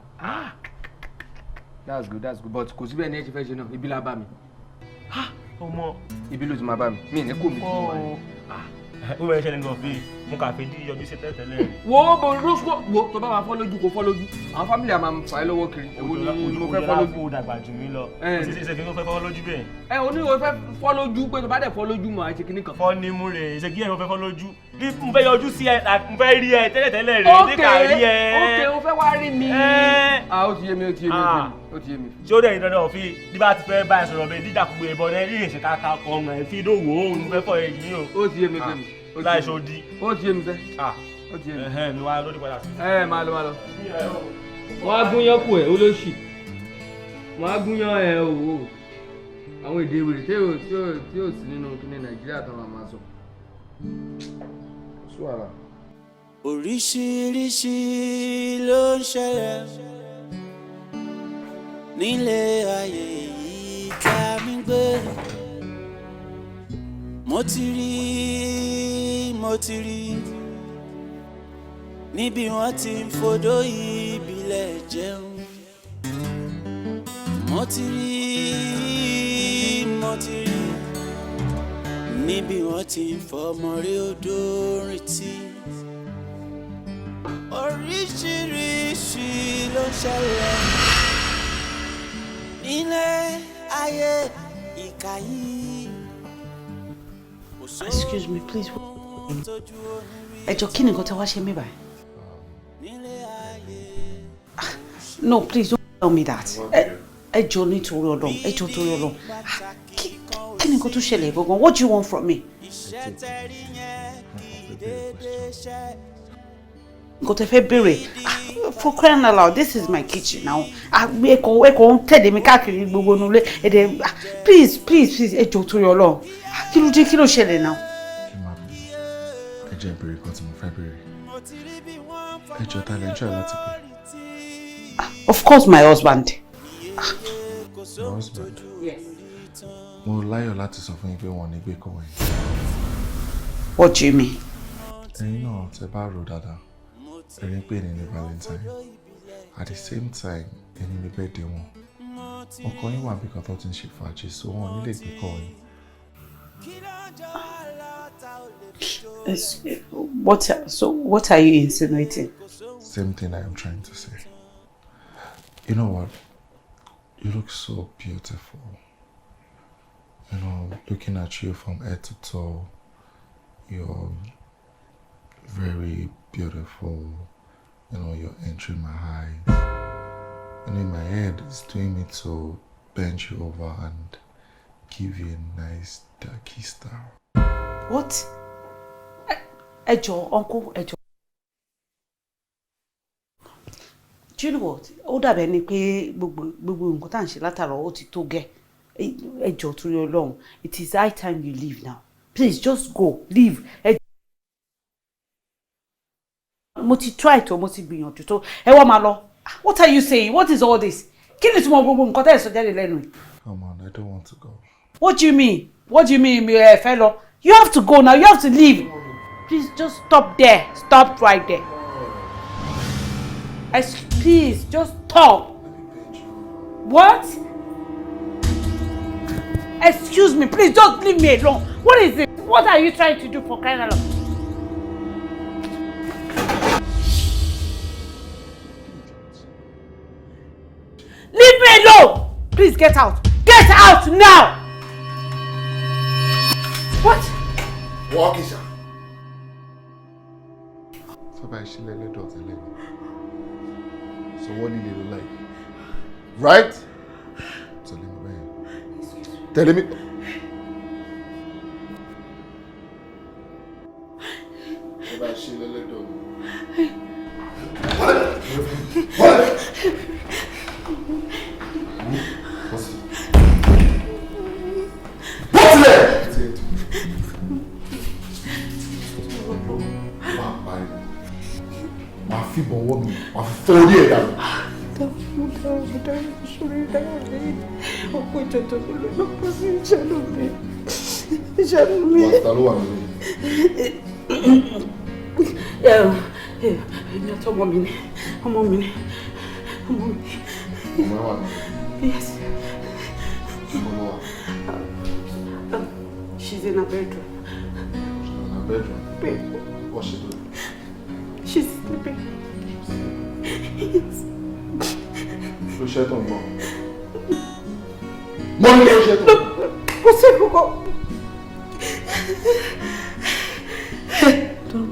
That's good but kò síbẹ̀ ní ẹ ti fẹ́ ṣe náà ibi la bá mi. Ọmọ ibi ló ti máa bá mi ní kò mi tún wà ní. Ó bẹ̀rẹ̀ ṣẹlẹ̀ nǹkan fi mo kà fi dí yọjú sí tẹ́tẹ́lẹ̀. Wo bo rúṣkó wo tó bá máa fọ́ lójú kó fọ́ lójú àwọn fámìlì àmà fà é lọ́wọ́ kiri. Èwo ni mo fẹ́ fọ́ lójú. Ó dàgbà jù mí lọ. Ṣé fi mo fẹ́ fọ́ lójú bẹ́ẹ̀. Oníwò fẹ́ fọ́ lójú pé tó bá dẹ̀ fọ́ lójú mọ̀ àṣẹ kìíní kan. Fọ́ ni mú rè ṣe kí ẹ̀ mo fẹ́ fọ́ lójú. Bí mo fẹ́ yọjú sí ẹ mo fẹ́ rí ẹ tẹ́lẹ̀tẹ́lẹ̀ rè ní ká rí ẹ. Ok o fẹ́ wá rí mi. Ó ti yé mi. Ṣé ó dẹ̀ yín dandan òfin bí bá ti fẹ́ bá ẹ sọ̀rọ̀ bẹ́ẹ̀ dídàkúgbò ìbọn náà rí ìṣe káka ọmọ ẹ̀ fi dòwò òun mo fẹ́ fọ́ ẹ yìí o. Ó ti yé mi fẹ́ mi. Láìṣe odi. Ó ti yé mi fẹ́. Ó ti yé mi. Mi wá lórí padà sí. Máa lọ. Wọ́n á gúnyán kù ẹ̀ olóṣì. Wọ́n á gúnyán ẹ̀ òwò. Àwọn èdè wèrè tí ò sí nínú kíní Nàìjíríà tó máa sọ. Sùwàrà. Oríṣiríṣi ló ń ṣẹlẹ̀ nílé ayé yìí tá mi gbé. Mo ti rí níbi wọ́n ti ń fodó ìbílẹ̀ jẹun. Mo ti rí níbi wọ́n ti ń fọmọ rí odò rìntì. Oríṣiríṣi ló ń ṣẹlẹ̀ nílé ayé ìkàyìn. Excuse me, please. Kí ni nǹkan tẹ́ wá ṣe mí báyìí? No, please don't tell me that. Ẹjọ́ nítorí Ọlọ́run, ẹjọ́ torí Ọlọ́run. Kí ni nǹkan tó ṣẹlẹ̀ gangan? What do you want from me? Nǹkan tẹ́ fẹ́ béèrè. For crying out loud, this is my kitchen now. Ẹ̀kọ́ ń tẹ̀lé mi káàkiri gbogbo nulẹ̀. Please, ẹjọ́ torí Ọlọ́run. Kí ló ṣẹlẹ̀ náà? Ẹ jẹ́ ìbéèrè kan tí mo fẹ́ béèrè. Ẹ jọ̀ọ́ ta lẹ ń try láti pè. Of course, my husband. My husband? Yes. Mo láyọ̀ láti sọ fún yín pé wọ́n ní gbé kọ́ wọ̀nyí. What do you mean? Ẹ̀yin náà tẹ́ bá rò dáadáa, ẹ̀rín pé ní Valentine. At the same time, ẹni ní birthday wọn. Ọkọ yín wà bí kan tó ti ń ṣe fàájì, so wọn nílé gbé kọ́ wọ̀nyí. What are you insinuating? Same thing I am trying to say. You know what? You look so beautiful. You know, looking at you from head to toe, you're very beautiful. You know, you're entering my eyes. And in my head, it's doing me to bend you over and give you a nice darky style. What? Ejo, uncle, Ejo. you know what? Ó dàbí ẹni pé gbogbo nǹkan tá à ń ṣe látàrọ ó ti tó gẹ́. Ẹ jọ̀ọ́ torí Ọlọ́run. It is high time you leave now. Please just go, leave. Mo ti try to, mo ti gbìyànjú tó. Ẹ wá máa lọ. What are you saying? What is all this? Kí ni túmọ̀ gbogbo nǹkan tẹ́ ẹ sọ jáde lẹ́nu yìí? Come on, I don't want to go. What do you mean? What do you mean, fellow? You have to go now. You have to leave. Please just stop there. Stop right there. Please just stop. What? Excuse me. Please just leave me alone. What is it? What are you trying to do for crying out loud? Leave me alone! Please get out. Get out now! What? Walk, Isha. So by she let daughter let. So what did you like? Right? So let me wait. Tell me. So by she let daughter. What? What's it? What's there? My feet won't want me. My 40 years down. Yes. She's in her bedroom. She's in her bedroom? What's she doing? She's sleeping. Yes. Ló ṣe tó ń bọ̀. Mo ní ló ṣe tó ń bọ̀. Kò sí kókó. Ló ṣe tó ń bọ̀.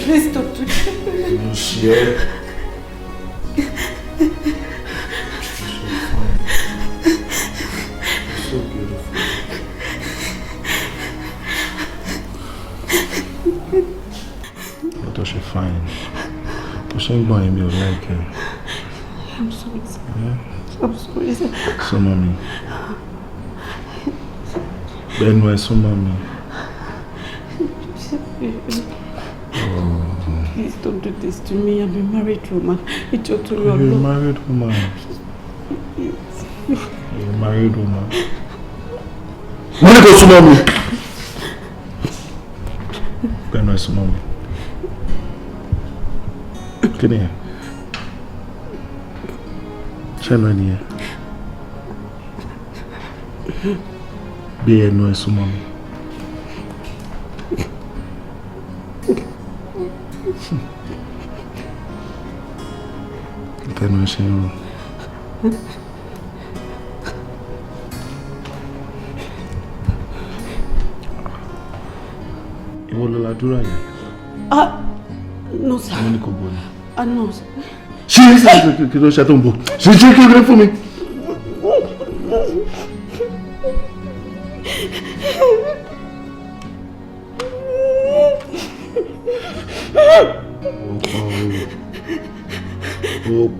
Please don't do that. Ló ṣe é. So beautiful. But she fine. But she ain't going to like her. I'm sorry, sir. Yeah? I'm sorry, sir. So, mommy. Ben, where's so, mommy? Oh. Please don't do this to me. I'm a married woman. It's your You're a married woman. Yes. You're a married woman. Money goes to mommy. Ben, where's so, mommy? Get in here. Chen right here. Be a noise to mommy. Get no shame. You want to do that? No, sir. I'm going to No, sir. She's for me.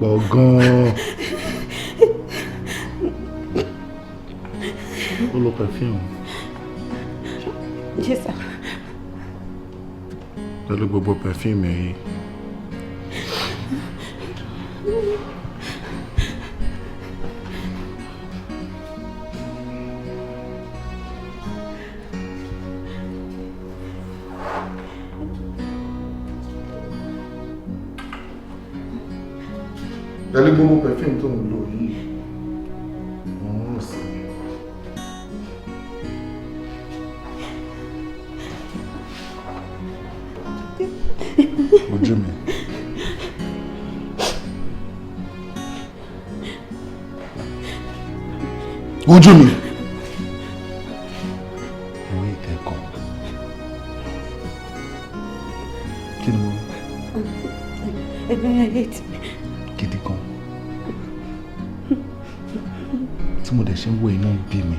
Oh, God. Oh, look, perfume. Yes, sir. Look, perfume, eh? Dale gbogbo perfume tó ń lò yìí. Òun sì. Ojú mi. Ojú mi. Orí ìtẹ̀kọ̀. Kí ni mo? Gidi gan. Tí mo dẹ̀ ṣe ń wo iná bí mi.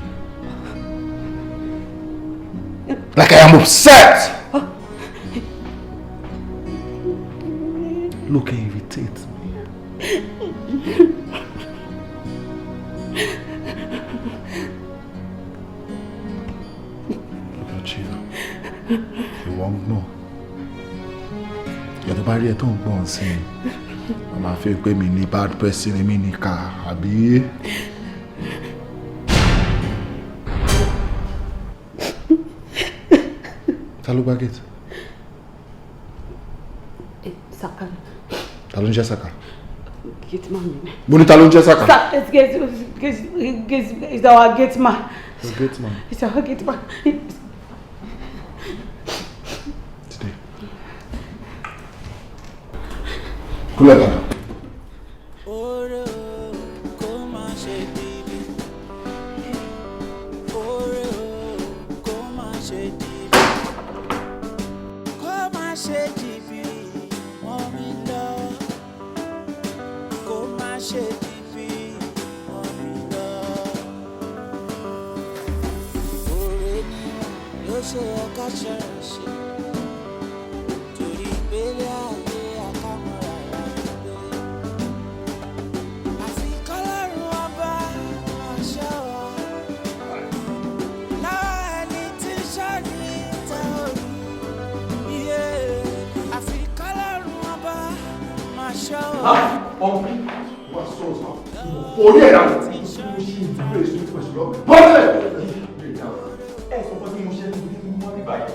Like I am a upset. Look, irritate me. Look at you. You won't know. You're the barrier to go and see. I'm afraid pé mi ní bad person, mi ní ká, àbí? Ta ló gba gate? Saka. Ta ló ń jẹ́ Saka? Gate man mi. Mo ní ta ló ń jẹ́ Saka? It's our gate man. It's gate man. It's our gate man. Today. Kúlẹ̀ bàbá. Orí ẹ̀dá mo ṣe ìdúró èso tí mo ṣe lọ. Bọ́ọ̀lẹ̀! Ẹ sọ fún mi mo ṣe ní mọ́ ní báyìí.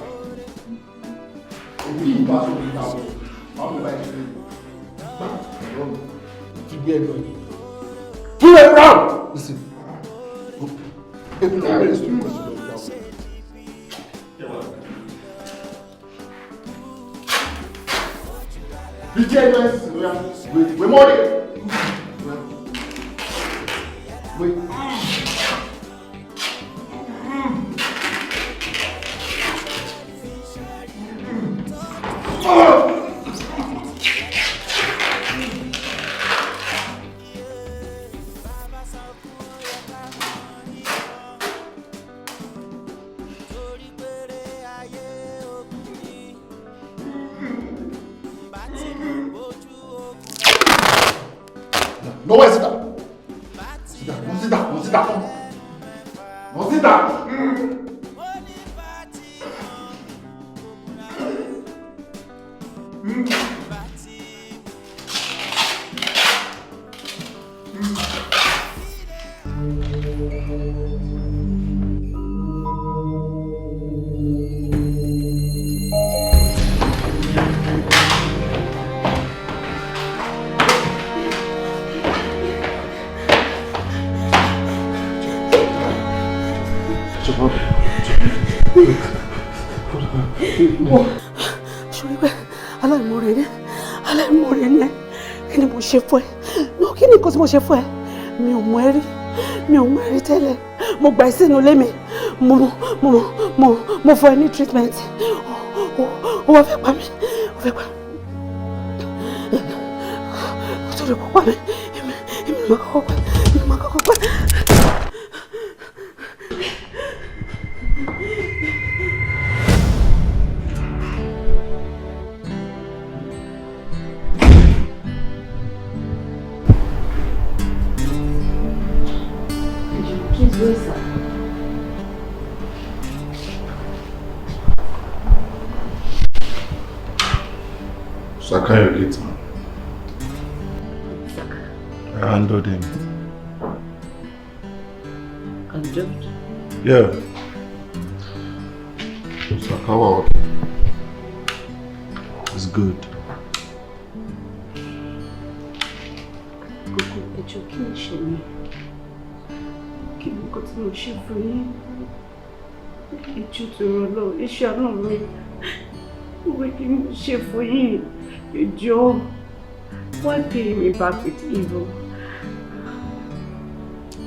Èmi yìí bá sọ̀rọ̀ ìgbà wo, máa mú báyìí ṣe gbá ọ̀rọ̀ mi. Ti gbé ẹnu ẹ̀. Fúlẹ̀ Brown! Listen, èmi náà bẹ̀rẹ̀ sí ìgbà sọ̀rọ̀ ìgbà wo. Bí jẹ́ ẹnu ẹ̀ sì lóya, wé mọ́ọ̀dẹ̀. Wait. No, wait, sit down. No, sit down. Ṣorí pé aláìmoore ni ẹ kí ni mo ṣe fún ẹ no kí ni nǹkan tí mo ṣe fún ẹ mi ò mọ ẹ rí tẹ́lẹ̀ mo gbà ẹ́ sínú ilé mi mo fún ẹ ní treatment ó wá fẹ́ pa mí ó tó lè pa mí èmi máa kọ́kọ́ pa. Saka your gate man. I handled him. Handled? Yeah. Saka was okay. It's good. Kókó ẹjọ́ kí ni ṣe mí? Kí ni nǹkan tí mo ṣe fún yín? Ẹjọ́ tó rọ lọ, iṣẹ́ àná mi. Why kí ni mo ṣe fún yín? Ẹjọ́, why pay me back with evil?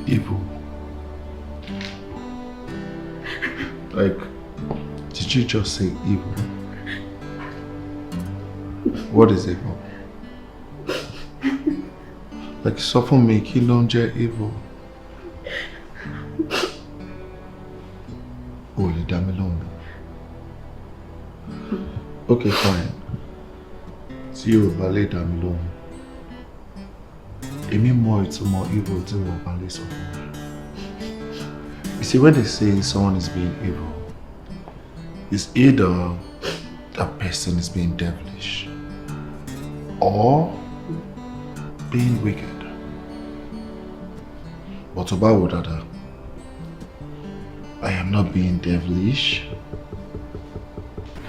Evil? Like, did you just say evil? What is evil? Like, sọ fún mi kí ló ń jẹ́ evil? O lè dá mi lóhùn. Okay, fine. Tí o bá lè dá mi lóhùn. Èmi mọ ìtumọ̀ evil tí o bá lè sọ fún mi. You see, when they say someone is being evil, it's either that person is being devilish or being wicked. But about Dada, I am not being devilish,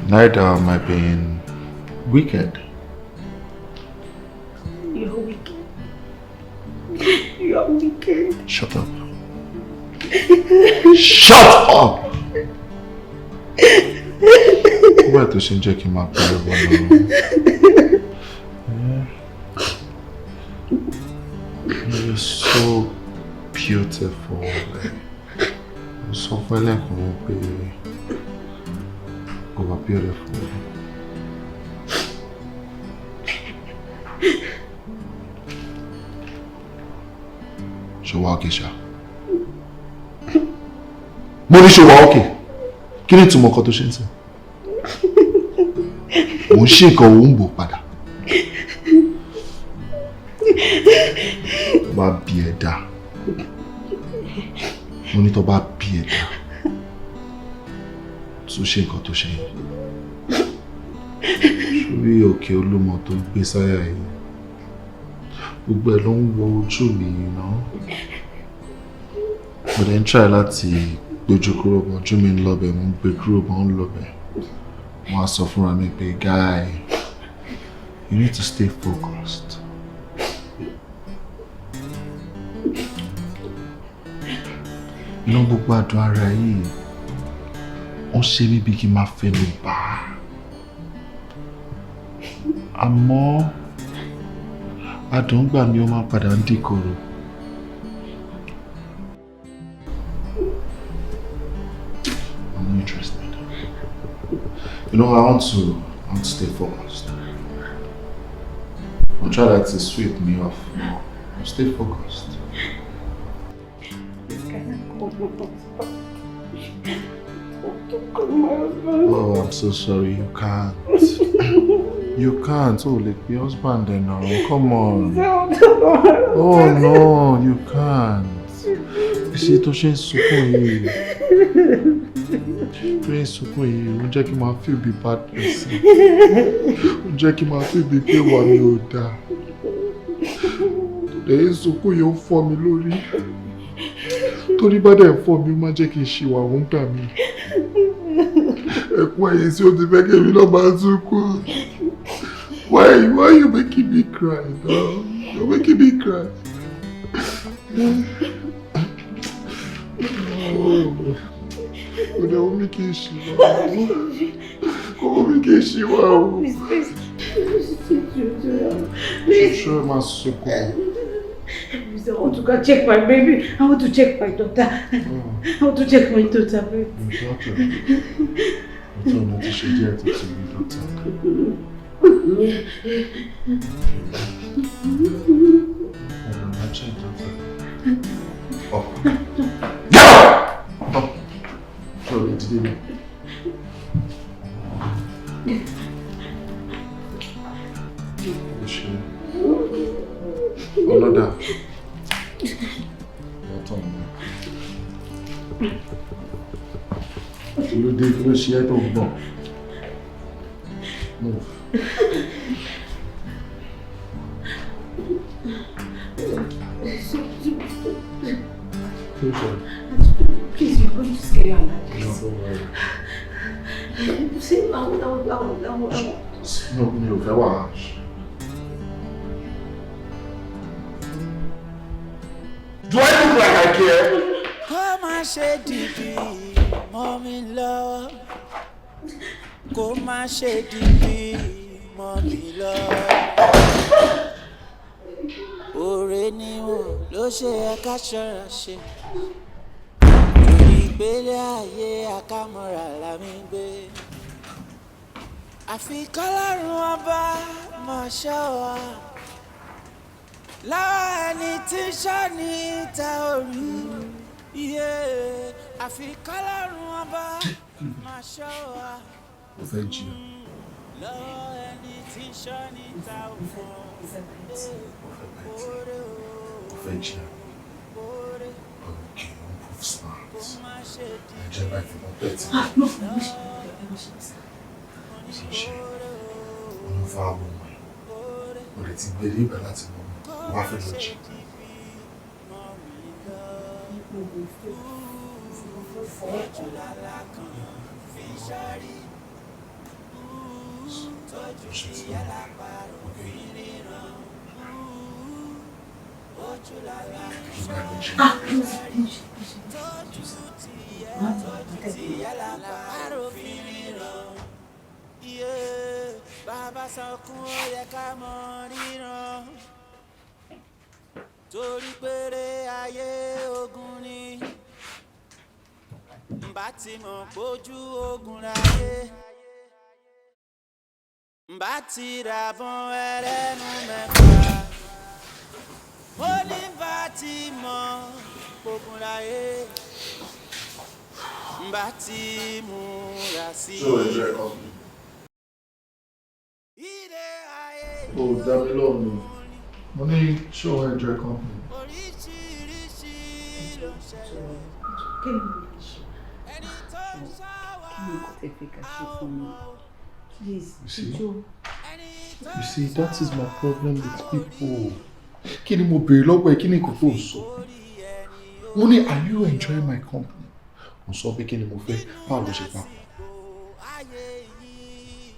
neither am I being wicked. You're wicked. You're wicked. Shut up. Shut up! Why to change my You're so beautiful. You're so violent. You are beautiful. Shawakisha. Mo ní ṣe wà okay. Kí ni ìtumọ̀ kan tó ṣe ń sìn? Mo ń ṣe nǹkan òun bò padà. Tó bá bí ẹ dá. Mo ní tó bá bí ẹ dá. Tó ṣe nǹkan tó ṣe yẹn. Sórí òkè Olúmọ tó gbé sáyà yìí. Gbogbo ẹ̀ ló ń wo ojú mi náà. Mo dẹ̀ ń try láti gbójú kúrò bọ̀ ojú mi ń lọ́bẹ̀, mo ń gbé kúrò bọ̀ ń lọ́bẹ̀. Wọ́n á sọ fúnra mi pé, guy, you need to stay focused. Inú gbogbo àdùn ara yìí, ó ṣe mí bí kí n máa fẹnu bà á. Àmọ́ àdùn gbà mí ó máa padà ń dìkorò. I'm not interested. You know, I want to stay focused. I'll try that to sweep me off. I'll stay focused. Oh, I'm so sorry. You can't. You can't. Oh, like your husband then now. Come on. Oh no, you can't. You see, to ṣe sunkún yìí. To ṣe sunkún yìí. Ó jẹ́ kí n máa feel bí bad person. Ó jẹ́ kí n máa feel bí pé wà mí ò dáa. Lẹ́yìn sunkún yìí ó fọ́ mi lórí. Torí bá dẹ̀ fọ́ mi, ó máa jẹ́ kí n ṣìwà òun gbà mí. Ẹ̀kún ẹ̀yìn tí ó ti fẹ́ kémi náà máa sunkún. Why are you making me cry now? You're making me cry. Kódà omi kì í ṣìwà o. Omi kì í ṣìwà o. Ṣé máa sunkún? I want to go check my baby. I want to check my daughter. I want to check my daughter, baby. Your daughter? I don't know to share your daughter. I'll check daughter. Oh. Get up! Oh. Sorry, today. Another. You did no share to go. Move. Please, you're going to scare your life. No, don't worry. See, I will. No, very harsh. Do I look like I care? Come and say DP, mommy love. Come and say DP, mommy love. Ore ni wo ló ṣe ká ṣọ́ra ṣe. Ìgbélé ayé àkàmọ́ra la mi gbé. Àfi kọ́lọ́run ọba máa ṣọ́ wa. Láwa ẹni tí ṣọ́ni ta orí. Àfi kọ́lọ́run ọba máa ṣọ́ wa. Ó fẹ́ jí ọ. lọ́wọ́ ẹni tí ń ṣọ́ níta ò mọ̀. Fetcher. Okay, move smart. Ẹ jẹ́ báyìí fún ọ̀pẹ tí. No. Ṣé ṣe oyún fáwọn ọmọ ẹ̀? O lè ti gbé ní ibẹ̀ láti mọ̀ wá fẹ́ lọ jí. Bàbá sọkún ó yẹ ká mọ ríran torí péré ayé ogun ni mbà tí mọ̀ pójú ogun ráyé mbà tí ràbọ̀n ẹlẹ́nu mẹ́fà mo ní mbà tí mọ̀ ogun ráyé mbà tí múra sí. Oh, damn it, Lord. Money, show enjoy company. Please, You see, that is my problem with people. Kí ni mo béèrè lọ́wọ́ ẹ, kí ni nǹkan tó ń sọ? Mo ní, are you enjoying my company? Mo sọ pé kí ni mo fẹ́, báwo ló ṣe pa?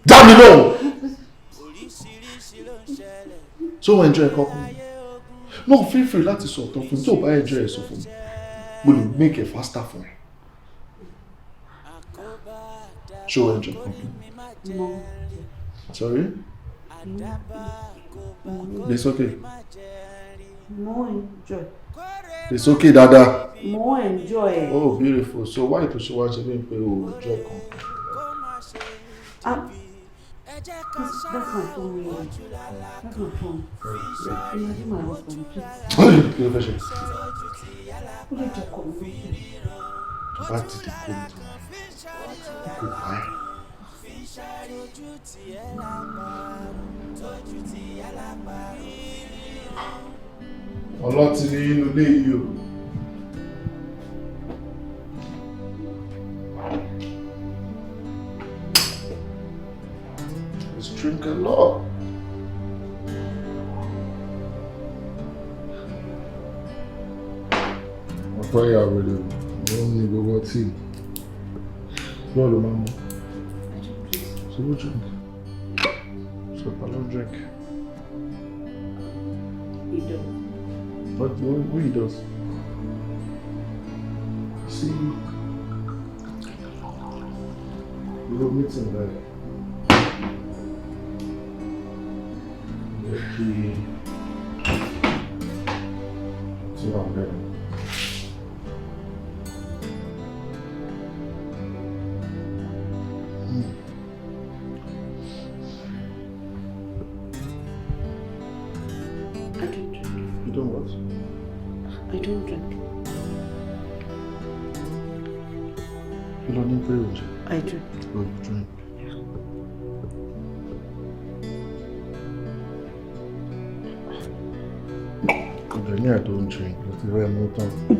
Damn it, Lord! So enjoy company. No, feel free láti sọ ọ̀tọ̀ fún mi. Tó bá enjoy ẹ̀ sọ fún mi. Mo lè make it faster for me. So enjoy company. No. Sorry? It's okay. More enjoy. It's okay, Dada. More enjoy. Oh, beautiful. So why to show us again for enjoy company? That's my phone. That's my phone. Imagine my husband, please. Kí ló fẹ́ ṣe? Ó lè jẹ́ kọ̀ mí. Tó bá ti di kó mi tó. Kò bá ẹ̀. Ọlọ́tí ní inú ilé yìí o. Let's drink a lot. Ọ̀pọ̀ ìyàwó rẹ̀ ló ń ní gbogbo tíì. Bọ́ọ̀lù máa mú. So we'll drink. So I don't drink. He does. But what he does? See, we were meeting there. Kiki, Tiwa, there. You don't what? I don't drink. You don't need privilege. I drink. Oh, you drink. I don't drink. That's the way I'm not talking.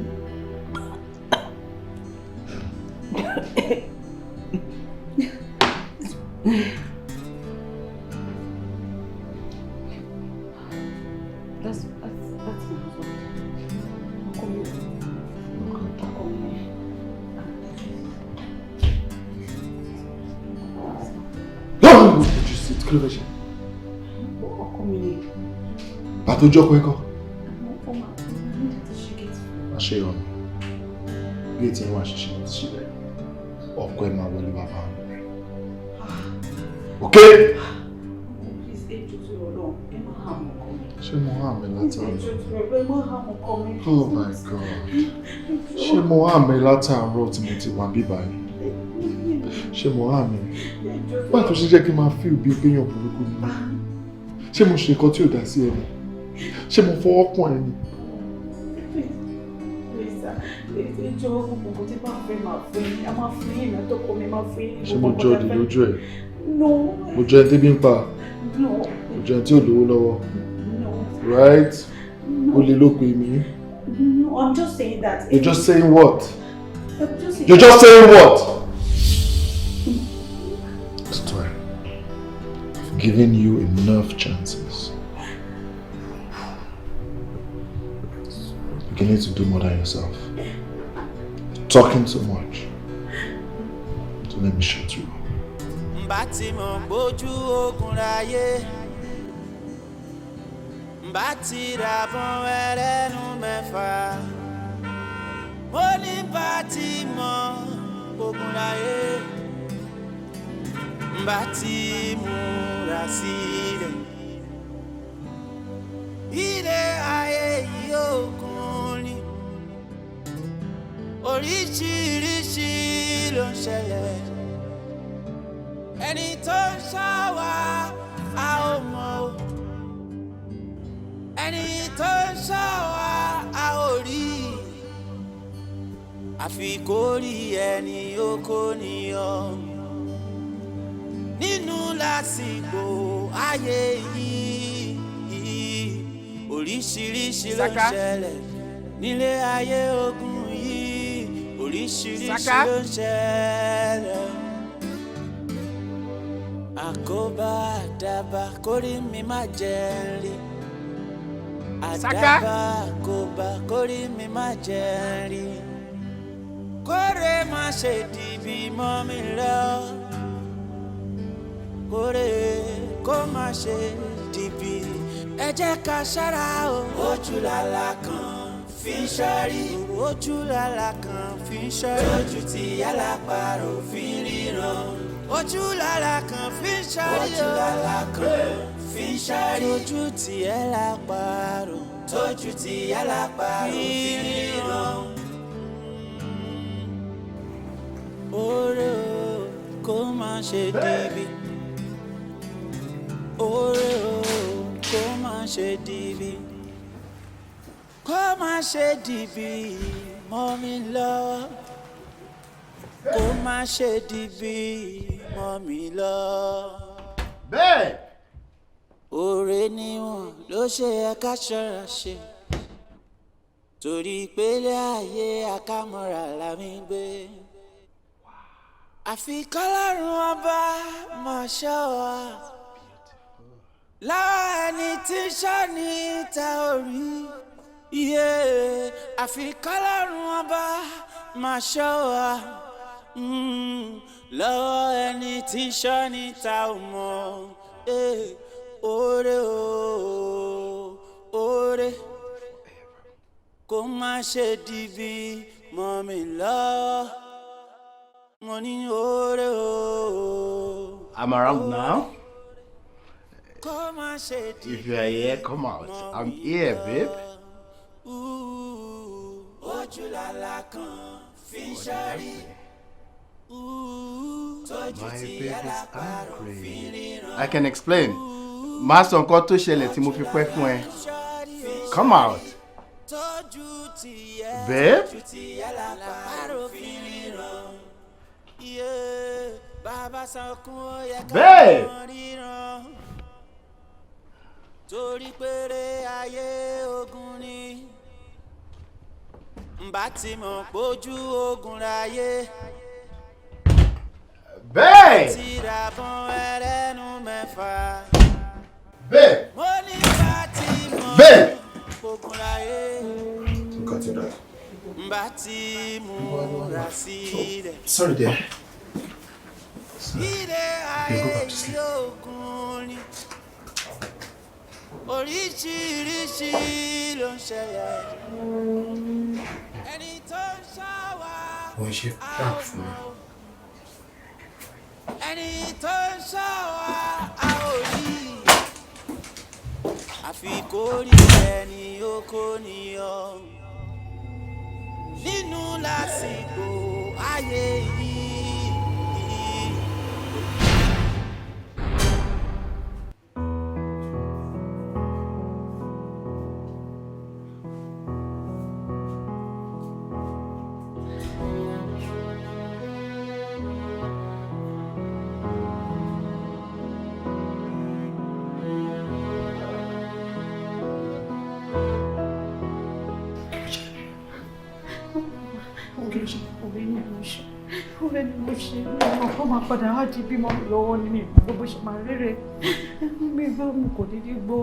That's my husband. Come here. No! Would you sit close? Come here. But you joke, Eko. She ṣe ọ̀nà bí ètí ẹwà ṣiṣẹ́ ti ṣílẹ̀ ọkọ ẹ̀ máa wọlé bàbá rẹ̀. Ok? Ṣé mo hàn mí látàárọ̀? Oh my God. Ṣé mo hàn mí látàárọ̀ tí mo ti wà bíbá yìí? Ṣé mo hàn mí? Báyìí tó ṣe jẹ́ kí n máa feel bí gbéyàn burúkú ni? Ṣé mo ṣe nǹkan tí ò dá sí ẹni? Ṣé mo fọwọ́ kàn ẹni? Ṣé mo jọ́ di lójú ẹ̀? No. Mo jẹ́ ẹni tí bí ń pa. No. Mo jẹ́ ẹni tí ò lówó lọ́wọ́. No. Right? O lè ló pè mí. No, I'm just saying that. You're just saying what? You're just saying what? Stop. I've given you enough chances. You're beginning to do more than yourself. You're talking too much. So let me shut you up. Oríṣiríṣi ló ń ṣẹlẹ̀ ẹni tó ń ṣọ́ wa a ò mọ̀ o ẹni tó ń ṣọ́ wa a ò rí àfi kó rí ẹni ó kó níyàn nínú lásìkò ayé yìí oríṣiríṣi ló ń ṣẹlẹ̀ nílé ayé ogun oríṣiríṣi ló ń ṣẹlẹ̀ àkóbá àdàbà kórí mi má jẹ́ rí àdàbà àkóbá kórí mi má jẹ́ rí kórè má ṣe dìbì mọ́ mi lọ kórè kó má ṣe dìbì ẹ jẹ́ ká ṣọ́ra o ojú làlà kan fi ń ṣọ́rí ojú làlà kan fi ń ṣọ́rí ojú tí yálà parọ́ fi ń ríran ojú làlà kan fi ń ṣọ́rí ojú làlà kan fi ń ṣọ́rí ojú tí yálà parọ́ tójú tí yálà parọ́ fi ń ríran oore o kó má ṣe dìbì oore o kó má ṣe dìbì kó má ṣe dìbì mọ́ mi lọ kó má ṣe dìbì mọ́ mi lọ. bẹ́ẹ̀. oore níwọ̀n ló ṣe ẹ ká ṣọ́ra ṣe torí pélé ayé àkàmọ́ra la mi gbé àfi kọ́lọ́run ọba máa ṣọ́ wa láwọn ẹni tí sọ́ni ta orí àfi kọ́lọ́run ọba máa ṣọ́ wa lọ́wọ́ ẹni tí sọ́ni ta ò mọ̀ oore o oore kó má ṣe dìbì mọ́ mi lọ mo ní oore o. I'm around now. If you are here, come out. I'm here, babe. My baby is angry. I can explain. Má sọ nǹkan tó ṣẹlẹ̀ tí mo fi pẹ́ fún ẹ. Come out. Babe? Babe! Torí péré ayé ogun ni mbà tí mo pójú ogun ráyé. Babe! Tí ra bọ́n ẹlẹ́nu mẹ́fà. Babe! Mo ní bá tí mo ogun ráyé. Cut it off. Mbà tí mo rà sílẹ̀. Sorry, dear. Ilé ayé ogun ni. Oríṣiríṣi ló ń ṣẹlẹ̀. Ẹni tó ń ṣàwà. Wọ́n ṣe prank fún mi. Ẹni tó ń ṣàwà a ò rí. Àfi kó rí ẹni ó kó níyàn. Nínú lásìkò ayé yìí. kí ló ṣe ọ̀rẹ́ ni mo ṣe ọ̀rẹ́ ni mo ṣe mi ò kọ́ máa padà wá di bímọ mi lọ́wọ́ ní mi ìgbà bó ṣe máa rere mi gbọ́ mo kò dédé gbọ́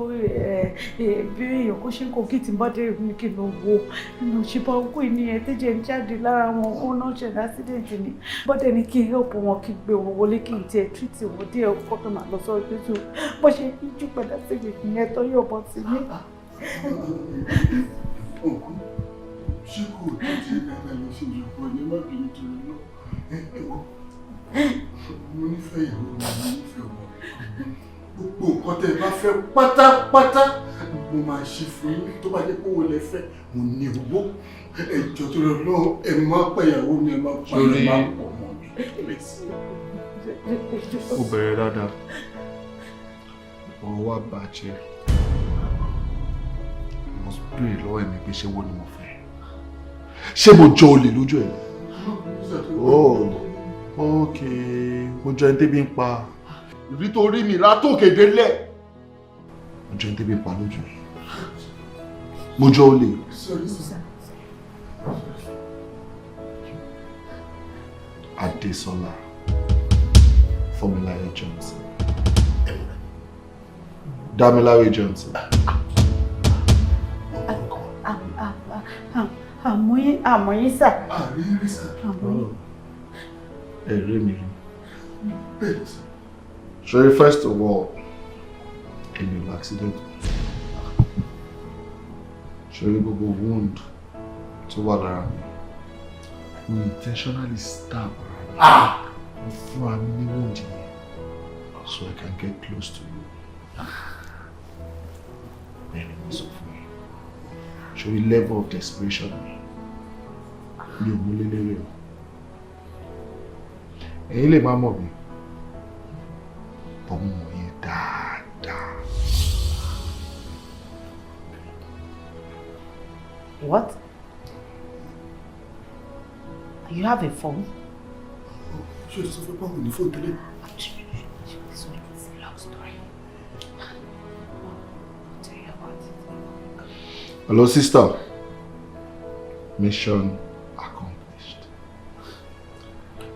bí èèyàn kó ṣe ń kó kí tí n bá dé mi kí n lọ wo mo ṣe bá ogún ìníyẹn tẹ́jẹ̀ ń jáde lára wọn ó náà ṣẹlẹ̀ accident ni bọ́dẹ̀ ni kí n help wọn kí n gbé wọn wọlé kí n tiẹ̀ treat wọn díẹ̀ kó tó máa lọ sọ́ọ́ pẹ̀tù bó ṣe yíjú padà sí ìyẹn tó yọ̀ bọ́ sí mi. ṣé kò tó ti dáadáa lọ sí ìjọba ní má bínú torí náà mo nífẹ̀ẹ́ ìyàwó mi mo nífẹ̀ẹ́ ọmọ mi gbogbo nǹkan tẹ́ ẹ bá fẹ́ pátápátá mo máa ṣe fún yín tó bá jẹ́ pé owó lẹ fẹ́ mo ní owó ẹjọ́ tó lọ náà ẹ má pa ìyàwó mi ẹ má pa ẹ má pọ̀ mọ́ mi. ó bẹ̀rẹ̀ dáadáa ọ̀rọ̀ wa bàjẹ́ mo béèrè lọ́wọ́ ẹ̀mí pé ṣé wo ni mo fẹ́ ṣé mo jọ olè lójú ẹ̀ ok mo jọ ẹni tẹ́bí ń pa nítorí mi látòkè délẹ̀ mo jọ ẹni tẹ́bí ń pa lójú mo jọ olè. Adésọlá Fọmíláyé Johnson Dámiláre Johnson. àmọ́ sà. àrírí sà. ẹ̀rí mi ṣe first of all èmi ò accident ṣe gbogbo wound tó wà lára mi we intentionally stab mo fúnra mi ní wound yẹn so I can get close to you bẹ́ẹ̀ ni mo sọ fún mi ṣe level of desperation mi ò mú lélẹ́rẹ́ o. Ẹ̀yin lè má mọ̀ mí, bọ́ mo mọ̀ yín dáadáa. What? You have a phone? Ṣé o sọ fún báwo ní fóònù tẹ́lẹ̀? It's a long story. I'll tell you about it. Hello, sister. Mission accomplished.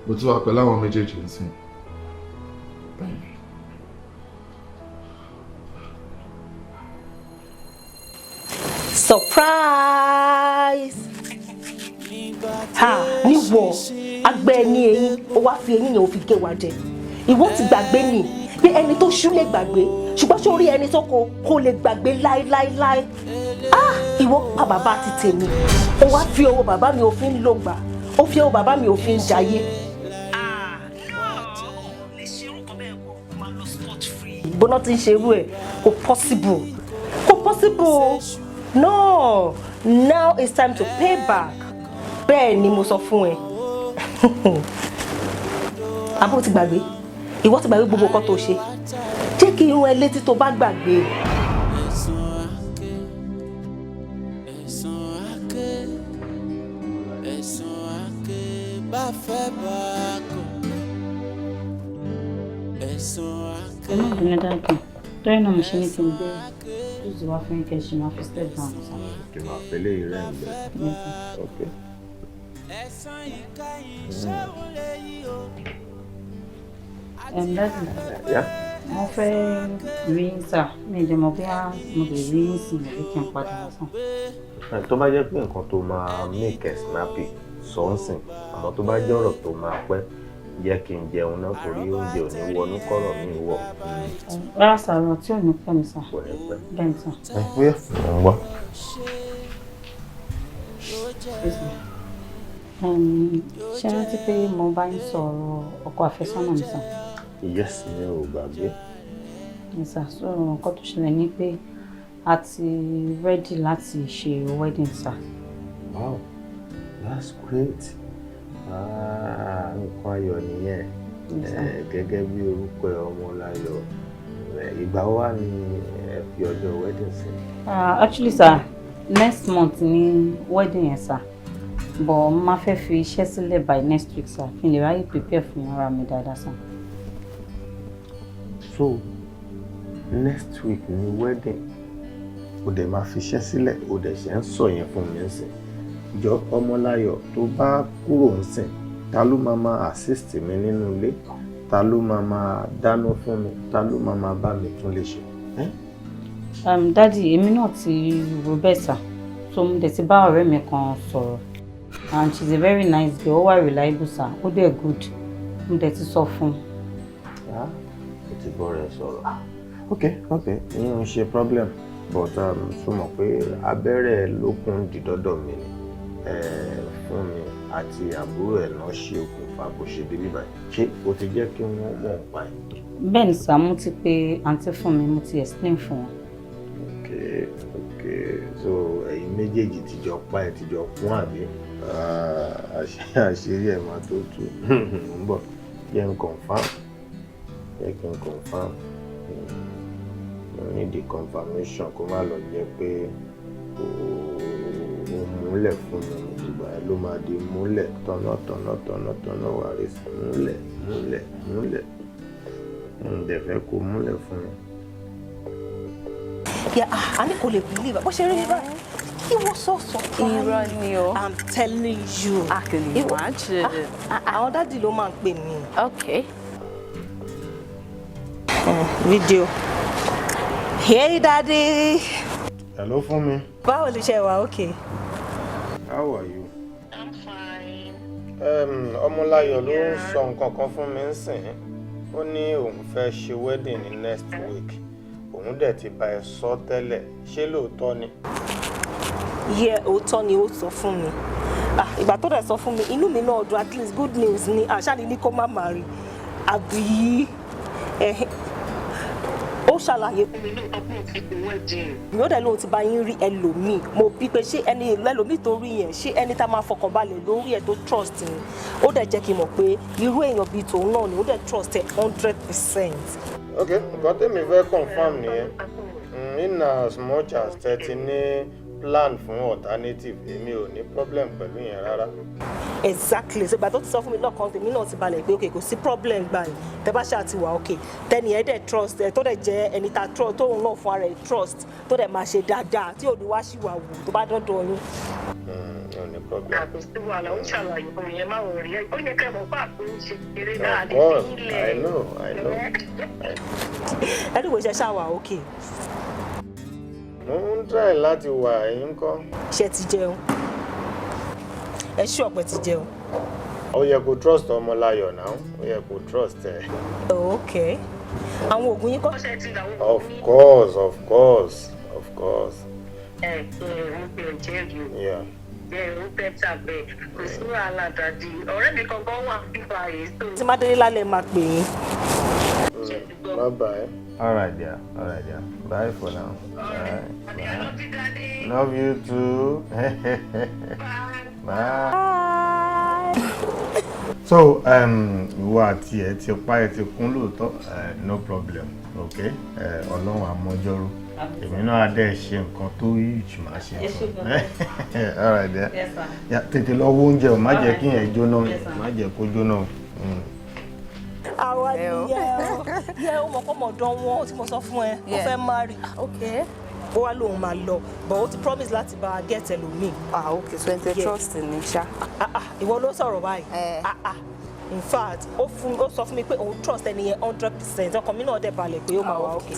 Mo ti wà pẹ̀lú àwọn méjèèjì nsìn. Surprise! Ha! Níwọ̀ agbẹ́ ní eyín, ó wá fi eyín yẹn ó fi gé wa jẹ. Ìwọ ti gbàgbé ni pé ẹni tó ṣú lè gbàgbé, ṣùgbọ́n ṣé orí ẹni tó kò lè gbàgbé láéláéláé. Ah! Ìwọ pa bàbá ti tèmi, ó wá fi owó bàbá mi òfin lò gbà, ó fi owó bàbá mi òfin jayé. Bọ́nà tí ń ṣe irú ẹ̀ kò possible. No, now it's time to pay back. Bẹ́ẹ̀ ni mo sọ fún ẹ. Àbúrò ti gbàgbé, ìwọ ti gbàgbé gbogbo nǹkan tó ṣe. Jẹ́ kí irun ẹ létí tó bá gbàgbé. Ẹ má bínú dákun, torí náà mo ṣe ní kí n gbé lóòzì wá fún ìkẹ́ ṣe máa fi step down sá. Kì máa fẹ́lẹ́ ìrẹ́ ń bẹ̀. Ok. Dájú, mo fẹ́ rí sà, mi ì jẹ́ mọ̀ bí mo lè rí sí ìlú kí n padà wá sàn. Tó bá jẹ́ pé nǹkan tó máa make ẹ̀ snappy sọ́nsìn, àmọ́ tó bá jẹ́ ọ̀rọ̀ tó máa pẹ́ jẹ́ kí n jẹun náà torí oúnjẹ ò ní wọnú kọ́rọ̀ mi wọ̀. Rárá sàrọ̀ tí ò ní pẹ́ mi sà. Bẹ́ẹ̀ ni sà. Bóyá ń gbọ́. Ṣé rántí pé mo bá ń sọ̀rọ̀ ọkọ àfẹ́sọ́nà mi sà? Yes, mi ò gbàgbé. Sà, so nǹkan tó ṣẹlẹ̀ ni pé a ti ready láti ṣe wedding sà. Wow, that's great. Nǹkan ayọ̀ nìyẹn. Gẹ́gẹ́ bí orúkọ ọmọ Ọláyọ̀, ìgbà wo wá ni ẹ fi ọjọ́ wedding sí? Actually sir, next month ni wedding yẹn sir, but máa fẹ́ fi iṣẹ́ sílẹ̀ by next week sir, kí n lè ráyè prepare fún ara mi dáadáa sir. So next week ni wedding, o dẹ̀ máa fi iṣẹ́ sílẹ̀, o dẹ̀ ṣe ń sọ yẹn fún mi nsìn. jọ Ọmọláyọ̀ tó bá kúrò ń sìn ta ló máa assist mi nínú ilé ta ló máa dáná fún mi ta ló máa bá mi tún lè ṣe. Daddy èmi náà ti rò bẹ́ẹ̀ sà so mo dẹ̀ ti bá ọ̀rẹ́ mi kan sọ̀rọ̀ and she's a very nice girl ó wà reliable sà ó dẹ̀ good mo dẹ̀ ti sọ fún un. ó ti bọ́ rẹ̀ sọ̀rọ̀ ok ìyẹn ń ṣe problem but so mọ̀ pé abẹ́rẹ́ lókun dìdọ́dọ̀ mi ni fún mi àti àbúrò ẹ̀ náà ṣe okùnfà bó ṣe dé bíbáyìí ṣé o ti jẹ́ kí wọ́n mọ̀ pa ẹ̀. bẹ́ẹ̀ ni sà mo ti pe àǹtí fún mi mo ti explain fún wọn. ok so ẹ̀yin méjèèjì tìjọ pa ẹ̀ tìjọ kún àbí àṣírí ẹ̀ máa tó tú ń bọ̀ jẹ́ n confirm mo ní the confirmation kó má lọ jẹ́ pé ó múlẹ̀ fún mi ìgbà ẹ ló máa di múlẹ̀ tọ̀nà wà rí sí múlẹ̀ ǹdẹ̀ fẹ́ kó múlẹ̀ fún mi. a ní kò lè believe bó ṣe rí mi báyìí he was so surprised. irọ́ ni o. I'm telling you. I can imagine. àwọn dádì ló máa ń pè mí. Okay. Video. Hey daddy. Hello fún mi. Báwo lè ṣe wà okay? How are you? I'm fine. Ọmọláyọ̀ ló ń sọ nǹkan kan fún mi nsìn. Ó ní òun fẹ́ ṣe wedding ní next week. Òun dẹ̀ ti bá ẹ sọ tẹ́lẹ̀. Ṣé lóòótọ́ ni? Òótọ́ ni ó sọ fún mi. Ìgbà tó dẹ̀ sọ fún mi, inú mi náà dùn at least good news ni àṣàlì ní kó má marry. Àbí ó ṣàlàyé fún mi lóòótọ́ pé ó ti ṣe wedding. Yóò dẹ̀ lóun ti bá yín rí ẹlòmíì. Mo bí pé ṣé ẹni ẹlòmíì tó rí yẹn ṣé ẹni tá máa fọkàn balẹ̀ lórí ẹ̀ tó trust ni. Ó dẹ̀ jẹ́ kí n mọ̀ pé irú èèyàn bíi tòun náà ni ó dẹ̀ trust ẹ̀ 100%. Ok, nǹkan tèmi fẹ́ confirm nìyẹn. In as much as tẹ́tí ní plan fún alternative èmi ò ní problem pẹ̀lú yẹn rárá. Exactly. So ìgbà tó ti sọ fún mi lọ́kàn tèmi náà ti balẹ̀ pé okay kò sí problem gbà yín tẹ́ bá ṣáà ti wà okay tẹ́ni ẹ̀ dẹ̀ trust ẹ̀ tó dẹ̀ jẹ́ ẹni tá trust tóun náà fún ara ẹ̀ trust tó dẹ̀ máa ṣe dáadáa tí ò ní wá sí wà wù tó bá dọ́dọ̀ yín. No ní problem. àkóso wàhálà ó ṣàlàyé fún mi yẹn máa wọ̀ rí ẹ ó yẹ kẹ́ mọ̀ pé àpò ń ṣe eré náà Of course, I know. Anyway ṣe ṣáà wà okay. Mo ń try láti wà ẹ̀yin kọ́. Ṣé ti jẹun? Ẹ ṣú ọ̀pẹ ti jẹun. Ó yẹ kó trust Ọmọláyọ̀ náà. Ó yẹ kó trust ẹ. Okay. Àwọn oògùn yín kọ́. Of course. Ẹ ń pè é jẹ́rìí o. Ó bẹ́tà bẹ́ẹ̀ kò sí wàhálà dàdí ọ̀rẹ́ mi kankan wà bíbá yìí tó. Tí má délé lálẹ́ máa pè yín. Bye. All right, dear. Bye for now. Bye. Love you too. Bye. So, ìwọ àti ẹ ti pa ẹ ti kún lóòótọ́, no problem, okay? Ọlọ́run àmọ́jọ́rò. Èmi náà á dẹ̀ ṣe nǹkan tó huge máa ṣe fún. All right, dear. Yes, sir. Tètè lọ wo oúnjẹ o, má jẹ́ kí yẹn jóná, má jẹ́ kó jóná. Àwa yẹ ó mọ̀ kó mọ̀ dán wọn tí mo sọ fún ẹ ó fẹ́ marry. Okay. Ó wá lóun máa lọ but ó ti promise láti bá a get ẹlòmíì. Okay, so ẹ trust ní ṣá. Ìwọ ló sọ̀rọ̀ báyìí. In fact ó sọ fún mi pé òun trust ẹni yẹn 100% ọkàn mi náà dẹ̀ balẹ̀ pé ó máa wà okay.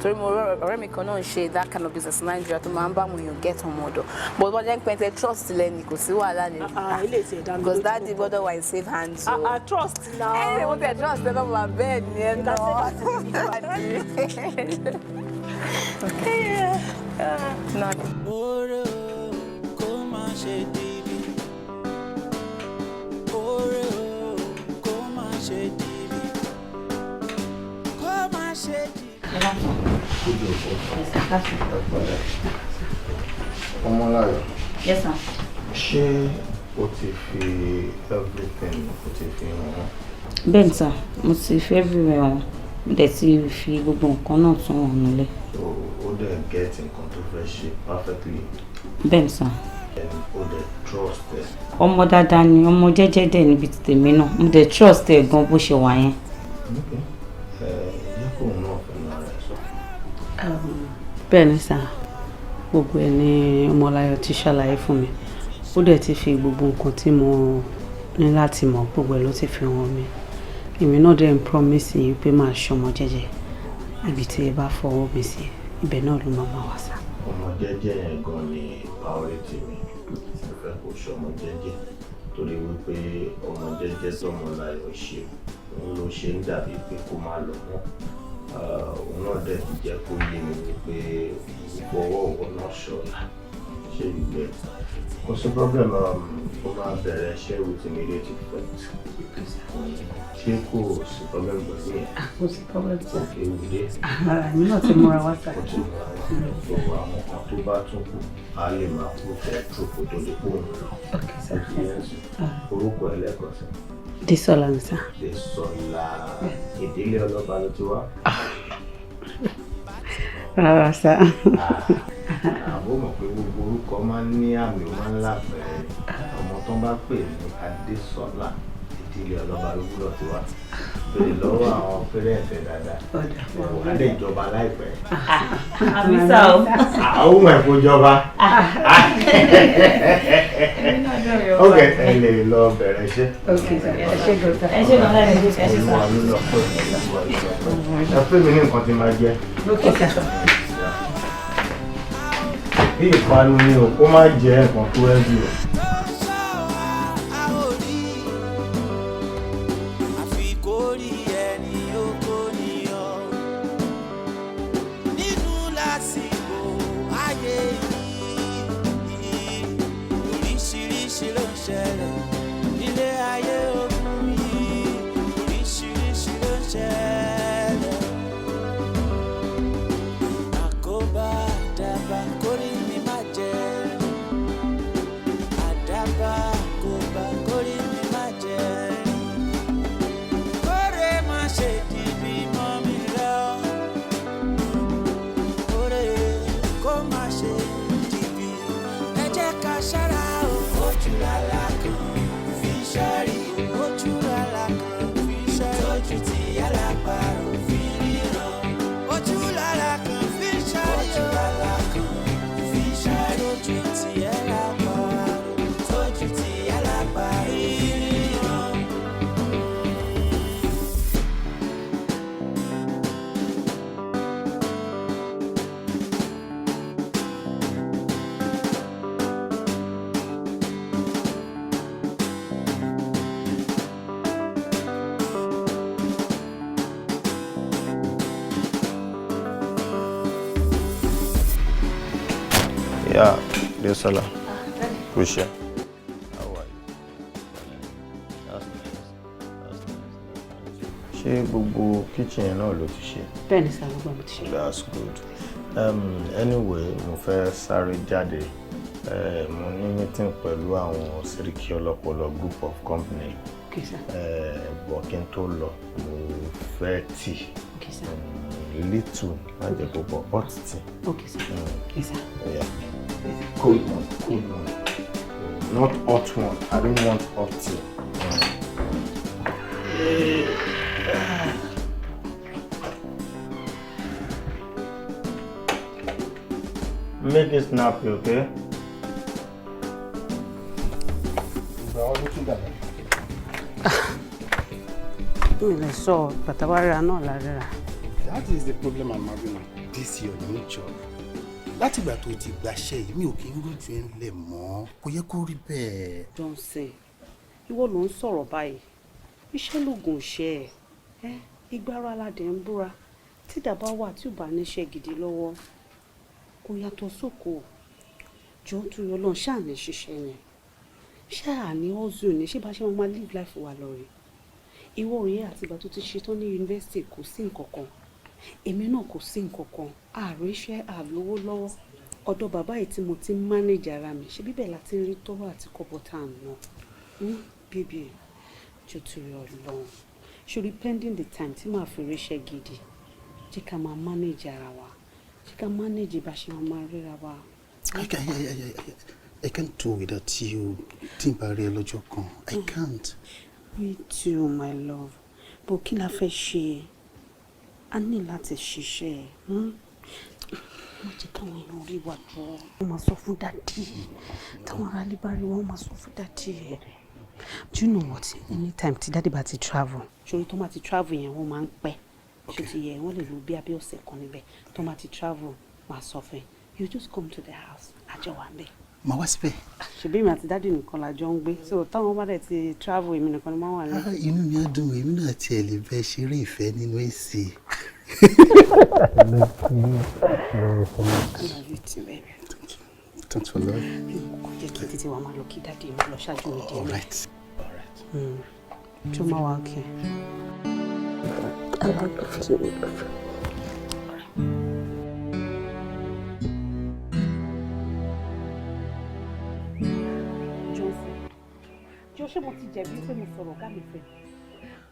Torí mo ọ̀rẹ́ mi kan náà ń ṣe that kind of business in Nigeria tó máa ń bá àwọn èèyàn get ọmọ ọ̀dọ̀ but wọ́n jẹ́ pé ẹ trust lẹ́ni kò sí wàhálà nínú. Ilé ìṣe ìdá mi lójú. Because daddy gbọ́dọ̀ wà in safe hands. Trust na. Ẹ mo tẹ trust ẹ lọ́wọ́ bẹ́ẹ̀ ni ẹ náà. Oró kó má ṣe dìbì. Oró kó má ṣe dìbì. Kó má ṣe dìbì. Ọmọláyọ̀. Yes, sir. Ṣé o ti fi everything o ti fi hàn? Bẹ́ẹ̀ sà, mo ti fi everywhere hàn. Mo dẹ̀ ti fi gbogbo nǹkan náà tún hàn nílé. O dẹ̀ get nǹkan tó fẹ́ ṣe perfectly. Bẹ́ẹ̀ sà. O dẹ̀ trust ẹ. Ọmọ dáadáa ni ọmọ jẹ́jẹ́ dẹ̀ níbi ti tèmi náà. Mo dẹ̀ trust ẹ̀ gan bó ṣe wà yẹn. Yẹ kó òun náà fẹ́ náà rẹ̀ sọ. Bẹ́ẹ̀ ni sà, gbogbo ẹ̀ ni Ọmọláyọ̀ ti ṣàlàyé fún mi. ó dẹ̀ ti fi gbogbo nǹkan tí mo ní láti mọ̀ gbogbo ẹ̀ ló ti fi hàn mí èmi náà dẹ̀ ń promise yín pé máa ṣọmọ jẹ́jẹ́ ibi tí ẹ bá fọwọ́ mi sí ibẹ̀ náà ló máa wá sá. ọmọ jẹ́jẹ́ yẹn gan ni priority mi mo fẹ́ kó ṣọmọ jẹ́jẹ́ torí wípé ọmọ jẹ́jẹ́ tọmọ láyọ̀ ṣe òun ló ṣe ń dàbí pé kó má lọ mọ́ òun náà dẹ̀ ti jẹ́ kó yé mi wípé ìfọwọ́ òun náà ṣọ̀la ṣé ìgbẹ́ kò sí problem ó máa bẹ̀rẹ̀ iṣẹ́ with immediate effect ṣé kò sí problem pẹ̀lú yẹn. kò sí problem sir. òkè òde. èmi náà ti múra wá sá. ó ti múra wá tó àwọn kan tó bá tún kù á lè máa kó tẹ̀ trókò tó lè kó òun lọ. ok sir. orúkọ ẹlẹ́kọ̀ọ́ sí. Dísọ́lá ń sá. Dísọ́lá ìdílé ọlọ́ba ló ti wá. rárá sá. àbó mọ̀ pé gbogbo orúkọ máa ń ní àmì ó máa ń lápẹ̀rẹ̀ ọmọ tó bá pè ní Adésọ́lá ìdílé ọlọ́ba ló gbúdọ̀ ti wá bèrè lọ́wọ́ àwọn pẹ́rẹ́ǹtì dáadáa wà á lè jọba láìpẹ́. àbísà o. àwọn ọmọ ẹ̀kọ́ jọba. ok ẹ lè lọ bẹ̀rẹ̀ iṣẹ́. ok ẹ ṣe gbọ́dọ̀. ẹ ṣe gbọ́dọ̀ ẹ ṣe gbọ́dọ̀. olúwa ló lọ pé ẹ pè mí ní nǹkan tí máa jẹ. ok sir. bí ìpanu ni o kó má jẹ nǹkan tó ẹ jù o. Yeah, Dísọ́lá. Kusha. How are you? That's nice. That's nice. Ṣé gbogbo kitchen yẹn náà ló ti ṣe? Bẹ́ẹ̀ni sá, gbogbo mo ti ṣe. That's good. Anyway, mo fẹ́ sáré jáde. Mo ní meeting pẹ̀lú àwọn Sẹ́ríkì ọlọ́pọlọ group of company. Okay sir. Bọ̀ kí n tó lọ, mo fẹ́ tea. Okay sir. Little, má jẹ́ púpọ̀, hot tea. Okay sir. Yes sir. Yeah. Cold one, cold one. Not hot one. I don't want hot tea. Make it snappy, okay? So, but that is the problem I'm having with this your new job. Láti ìgbà tó ti gbaṣẹ́ yìí mi ò kí ń rójú ẹ̀ ńlẹ̀ mọ́ kò yẹ kó rí bẹ́ẹ̀. Johnson ìwọ ló ń sọ̀rọ̀ báyìí iṣẹ́ lóògùn iṣẹ́ ẹ̀ ìgbára aládé ń búra tí dàbá wà tí ò bá níṣẹ́ gidi lọ́wọ́ kò yàtọ̀ sóko jọ tó yọ lọ ṣáà ní ṣiṣẹ́ yẹn ṣáà ní ọ́zù ní ṣé bá ṣe máa live life wà lọ rẹ̀ ìwọ òye àtìgbà tó ti ṣetán ní yunifásitì kò sí nǹkan kan èmi náà kò sí nǹkan kan ààrẹ iṣẹ́ àlówó lọ́wọ́ ọ̀dọ̀ bàbá yìí tí mo ti ń manage ara mi ṣe bíbẹ̀ láti rí tọ́wọ́ àti kọ́bọ̀ tá à ń ná bíbí jọ tó yọ lọ́wọ́ ṣòrí pending the time tí màá fi ríṣẹ́ gidi jẹ́ ká máa manage ara wa jẹ́ ká manage bá ṣe máa ríra wa. I can't do without you tí n bá rí ẹ lọ́jọ́ kan I can't. Me too my love but kí la fẹ́ ṣe a ní láti ṣiṣẹ́ Mo jẹ́ káwọn èèyàn rí wa jọ. Wọ́n máa sọ fún dádì. Táwọn ará ilé bá rí wọn, wọ́n máa sọ fún dádì. Do you know what? Anytime tí dádì bá ti travel, ṣòro tó máa ti travel yẹn wọ́n máa ń pẹ́. Ṣé ti yẹ wọ́n lè lo bí abẹ́ ọ̀sẹ̀ kan níbẹ̀. Tó máa ti travel, máa sọ fún ẹ. You just come to the house. Àjọ wà ń bẹ̀. Màá wá síbẹ̀. Ṣèbí mi àti dádì nìkan la jọ ń gbé. So táwọn bá dẹ̀ ti travel, èmi nìkan ni máa wà lẹ́. Inú mi á dùn, èmi náà tiẹ̀ lè bẹ ṣeré ìfẹ́ nínú èsì. I love you too, baby. Thanks for love. Jẹ́ kí títí wa máa lọ kí dádì mi lọ ṣáájú mi díẹ̀. All right. Tí ó máa wá okay. I love you too. Ṣé mo ti jẹ̀bi pé mo sọ̀rọ̀ ọ̀gá mi fẹ́?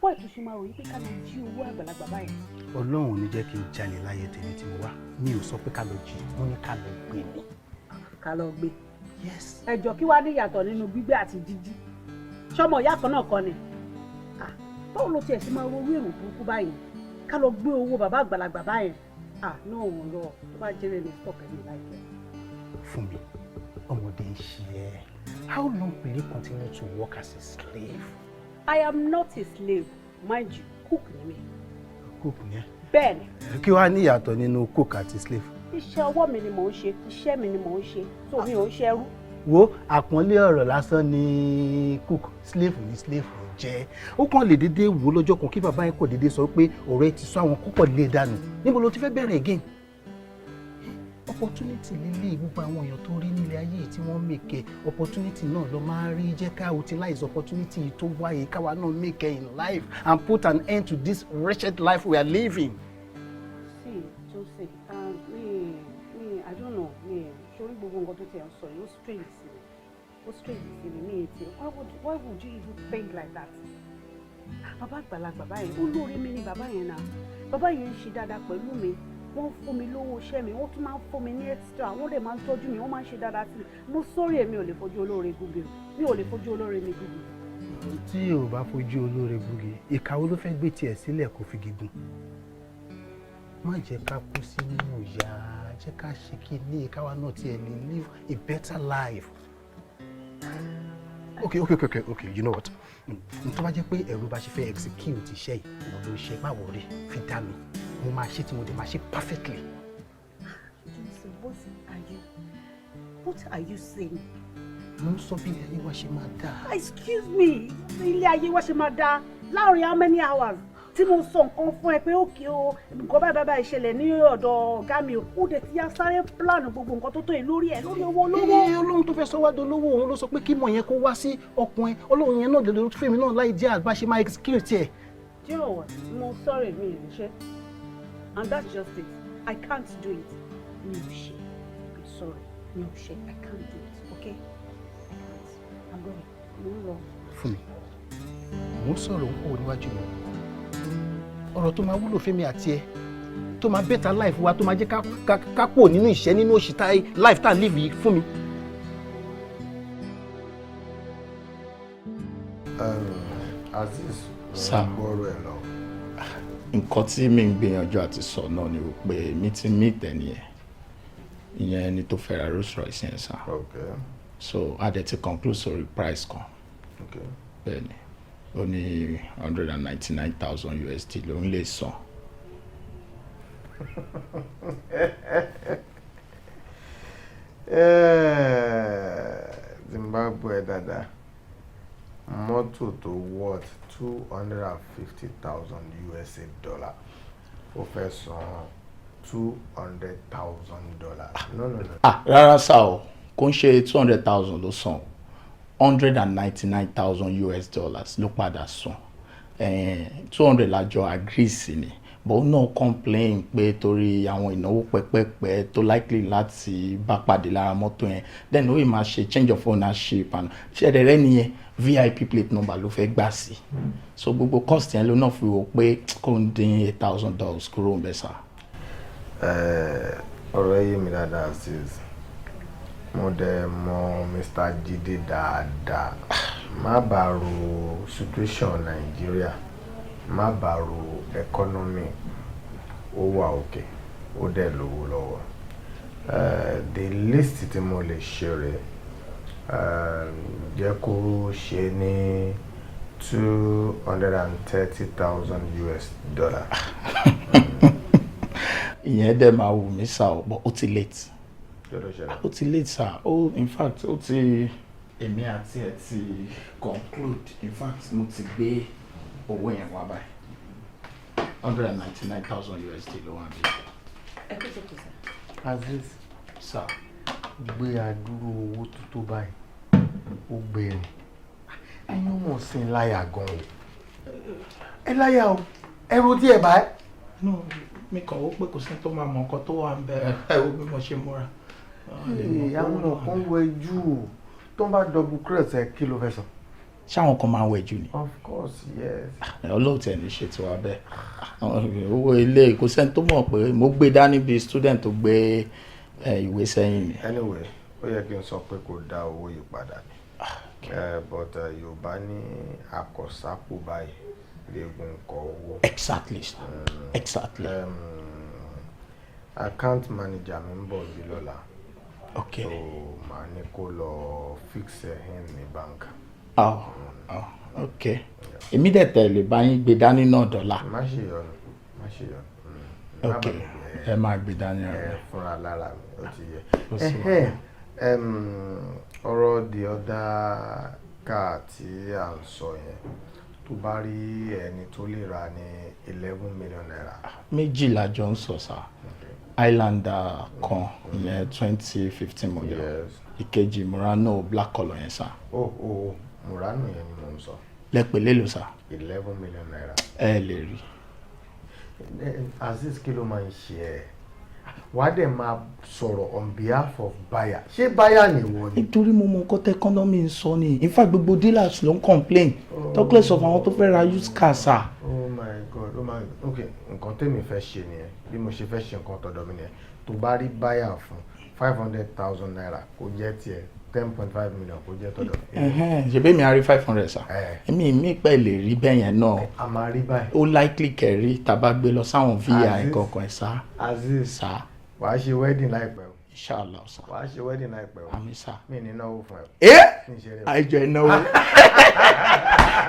Wọ́n ìtúnṣe máa ròyìn pé ká lọ jí owó àgbàlagbà báyìí. Ọlọ́run ò ní jẹ́ kí n jalè láyé tèmi tí mo wá. Mi ò sọ pé ká lọ jí, mo ní ká lọ gbé mi. Ká lọ gbé. Yes. Ẹjọ́ kí wàá ní ìyàtọ̀ nínú gbígbé àti jíjí. Ṣọmọ ìyá kan náà kọ́ ni. Báwo ló tiẹ̀ sí máa ro orí èrò burúkú báyìí? Ká lọ gbé owó bàbá àgbàlagbà báyìí. Náà wọ́n lọ tó bá jẹ́rẹ̀ ní stop ẹ̀mí láìpẹ́. Fún mi, ọmọdé ń ṣe ẹ́. How long will you continue to work as a slave? I am not a slave, mind you, cook ni mi. Cook ni ẹ́? Bẹ́ẹ̀ni. Kí wàá ní ìyàtọ̀ nínú cook àti slave? Iṣẹ́ ọwọ́ mi ni mò ń ṣe, iṣẹ́ mi ni mò ń ṣe, so mi ò ń ṣẹrú. Wo àpọ́nlé ọ̀rọ̀ lásán ni cook, slave ni slave jẹ́. Ó kàn lè dédé wò lọ́jọ́ kan kí bàbá yẹn kò dédé sọ pé ọ̀rẹ́ ti sọ àwọn kọ́kọ́ lé dànù. Níbo ló ti fẹ́ bẹ̀rẹ̀ again? Opportunity lílé gbogbo àwọn èèyàn tó rí nílé ayé tí wọ́n mèkè opportunity náà lọ máa rí jẹ́ ká utilize opportunity tó wáyé káwa náà mèkè in life and put an end to this wretched life we are living. See, Joseph, I don't know, sórí gbogbo nǹkan tó ti ẹ̀ sọ yìí ó strange sí mi, ó strange sí mi ní etí. Why would you even think like that? Bàbá àgbàlagbà báyìí, ó lóore mi ní bàbá yẹn náà. Bàbá yẹn ń ṣe dáadáa pẹ̀lú mi. Wọ́n fún mi lówó iṣẹ́ mi, wọ́n tún máa ń fún mi ní extra, wọ́n dẹ̀ máa ń tọ́jú mi, wọ́n máa ń ṣe dáadáa sí mi. Mo sọ́rí èmi ò lè fojú olóore gúgé o, mi ò lè fojú olóore mi gúgé. Tí o bá fojú olóore gúgé, ìkàwé ló fẹ́ gbé tiẹ̀ sílẹ̀ kó fi gígùn. Má jẹ́ ká kú sínú ìyà, jẹ́ ká ṣe kí ní ìkáwá náà tiẹ̀ lè live a better life. Okay, you know what? Tó bá jẹ́ pé ẹ̀rù bá ṣe fẹ́ execute iṣẹ́ yìí, mo ló ṣe má wọrí fi dá mi. Mo máa ṣe tí mo dé máa ṣe perfectly. What are you saying? Mo ń sọ bí ilé ayé wa ṣe máa dáa. Excuse me, ilé ayé wa ṣe máa dáa láàrin how many hours tí mo sọ nǹkan fún ẹ pé òkè o nǹkan báyìí ìṣẹ̀lẹ̀ ní ọ̀dọ̀ ọ̀gá mi ó dẹ̀ ti yá sáré plan gbogbo nǹkan tó tó yìí lórí ẹ̀ lórí owó olówó. Ọlọ́run tó fẹ́ sọ wá dolówó òun ló sọ pé kí mọ̀ yẹn kó wá sí ọkùnrin Ọlọ́run yẹn náà lè lórí fèmí náà láì jẹ́ àgbà ṣe máa execute ẹ̀. Do you know what? Mo sorry mi ò ṣe and that's just it. I can't do it. Mi ò ṣe. I'm sorry. Mi ò ṣe. I can't do it. Okay? I can't. I'm going. Mo ń lọ. Fún mi, mo ń sọ̀rọ̀ ń kó níwájú mi. Ọ̀rọ̀ tó máa wúlò fẹ́mi àti ẹ tó máa better life wa tó máa jẹ́ ká pò nínú ìṣẹ́ nínú òṣìṣẹ́ life tá à ń live yìí fún mi. Azeez gbọ́rọ̀ ẹ̀ lọ. Nǹkan tí mi ń gbìyànjú àti sọ náà ni pé mi ti mí ìtẹ́ni ẹ̀ ìyẹn ẹni tó fẹ́ ra Rolls Royce yẹn sá. So a dẹ̀ ti conclude sórí price kan. Bẹ́ẹ̀ni ó ní $199,000 USD ló ń lè san. Zimbabwe dada mọ́tò tó worth $250,000 ó fẹ́ san $200,000. No. Rárá sá o kò ń ṣe $200,000 ló san $199,000 ló padà san 200 lájọ agree sí ni but no complain pé torí àwọn ìnáwó pẹ́pẹ́pẹ́ tó likely láti bá pàdé lára mọ́tò yẹn then ó yìí máa ṣe change of ownership and ṣẹ̀dẹ̀ rẹ nìyẹn VIP plate number ló fẹ́ gbà sí so gbogbo cost yẹn ló náà fi wò pé kò ń dín $8,000 kúrò ń bẹ́ sá. ọ̀rọ̀ yé mi dáadáa Azeez mo dẹ̀ mọ̀ Mr. Jide dáadáa má bàa ro situation Nigeria má bàa ro economy ó wà òkè ó dẹ̀ lówó lọ́wọ́. The least tí mo lè ṣe rẹ̀ jẹ́ kó ṣe ní $230,000. Ìyẹn dẹ̀ máa wù mí sá o, but ó ti late. Ó ti late sá. Ó in fact ó ti èmi àti ẹ̀ ti conclude. In fact mo ti gbé owó yẹn wá báyìí. $199,000 ló wà bí. Ẹ kó tó kù sá. Azeez, sá. gbé àdúró owó tó báyìí ó gbèrè ẹ̀yin ọmọ sí láyà gan o ẹ láyà o ẹrù díẹ̀ báyìí. no mi kàn wó pé kò sí tó máa mọ nǹkan tó wà ń bẹ ẹ wo bí mo ṣe múra. àwọn kan wẹ jù tó ń bá double cross ẹ kí ló fẹ́ sọ. ṣáwọn kan máa wẹ jù ni. of course yes. ọlọ́ọ̀tì ẹ̀ ní ṣètò wa bẹ́ẹ̀ owó ilé kò sẹ́ni tó mọ̀ pé mo gbé dání bíi student tó gbé ìwé sẹ́yìn ni. Anyway ó yẹ kí n sọ pé kò dá owó yìí padà ni but Yorùbá ní àkọsápò báyìí léegun kọ owó. Exactly exactly. Account manager mi ń bọ̀ bí lọ́la. Okay. So màá ní kó lọ fix ẹ̀ ní bank. Okay. Èmi dẹ̀ tẹ̀lé báyìí gbé dání náà dọ́là. Má ṣe yọnu má ṣe yọnu. Okay. Ẹ máa gbé dání ọ̀rẹ́. Fúnra lára mi ó ti yẹ. Ọ̀rọ̀ the other car tí à ń sọ yẹn tó bá rí ẹni tó lè rà ní $11 million. Méjìlá jọ ń sọ sá. Highlander kan ìyẹn 2015 model. Ìkejì Murano black colour yẹn sá. Murano yẹn ni mo ń sọ. Lẹ́pẹ̀ lélo sá. $11 million. Ẹ lè rí. Azeez kí ló máa ń ṣe ẹ́? Wàá dẹ̀ máa sọ̀rọ̀ on behalf of buyer. Ṣé buyer ni wọ́n ni? Nítorí mo mọ nǹkan tẹ́kọ́nọ́mì ń sọ ni. In fact gbogbo dealers ló ń complain. Talkless of àwọn tó fẹ́ ra used car sá. Oh my God, oh my God. Okay, nǹkan tèmi fẹ́ ṣe nìyẹn. Bí mo ṣe fẹ́ ṣe nǹkan tọ̀dọ̀ mi nìyẹn. Tó bá rí buyer fún $500,000 kó jẹ́ tiẹ̀. 10.5 million kó jẹ́ tọ̀dọ̀. Ṣebí mi á rí 500 sá. Èmi mi pẹ́ lè rí bẹ́ẹ̀ yẹn náà. A máa rí báyìí. Ó likely kẹ̀rí tàbá gbé lọ sáwọn VI kankan ẹ̀ sá. Azeez sá. Wàá ṣe wedding láìpẹ́ o. Inshallah sá. Wàá ṣe wedding láìpẹ́ o. Àmín sá. Mi ní náwó fún ẹ. Ẹjọ́ ìnáwó.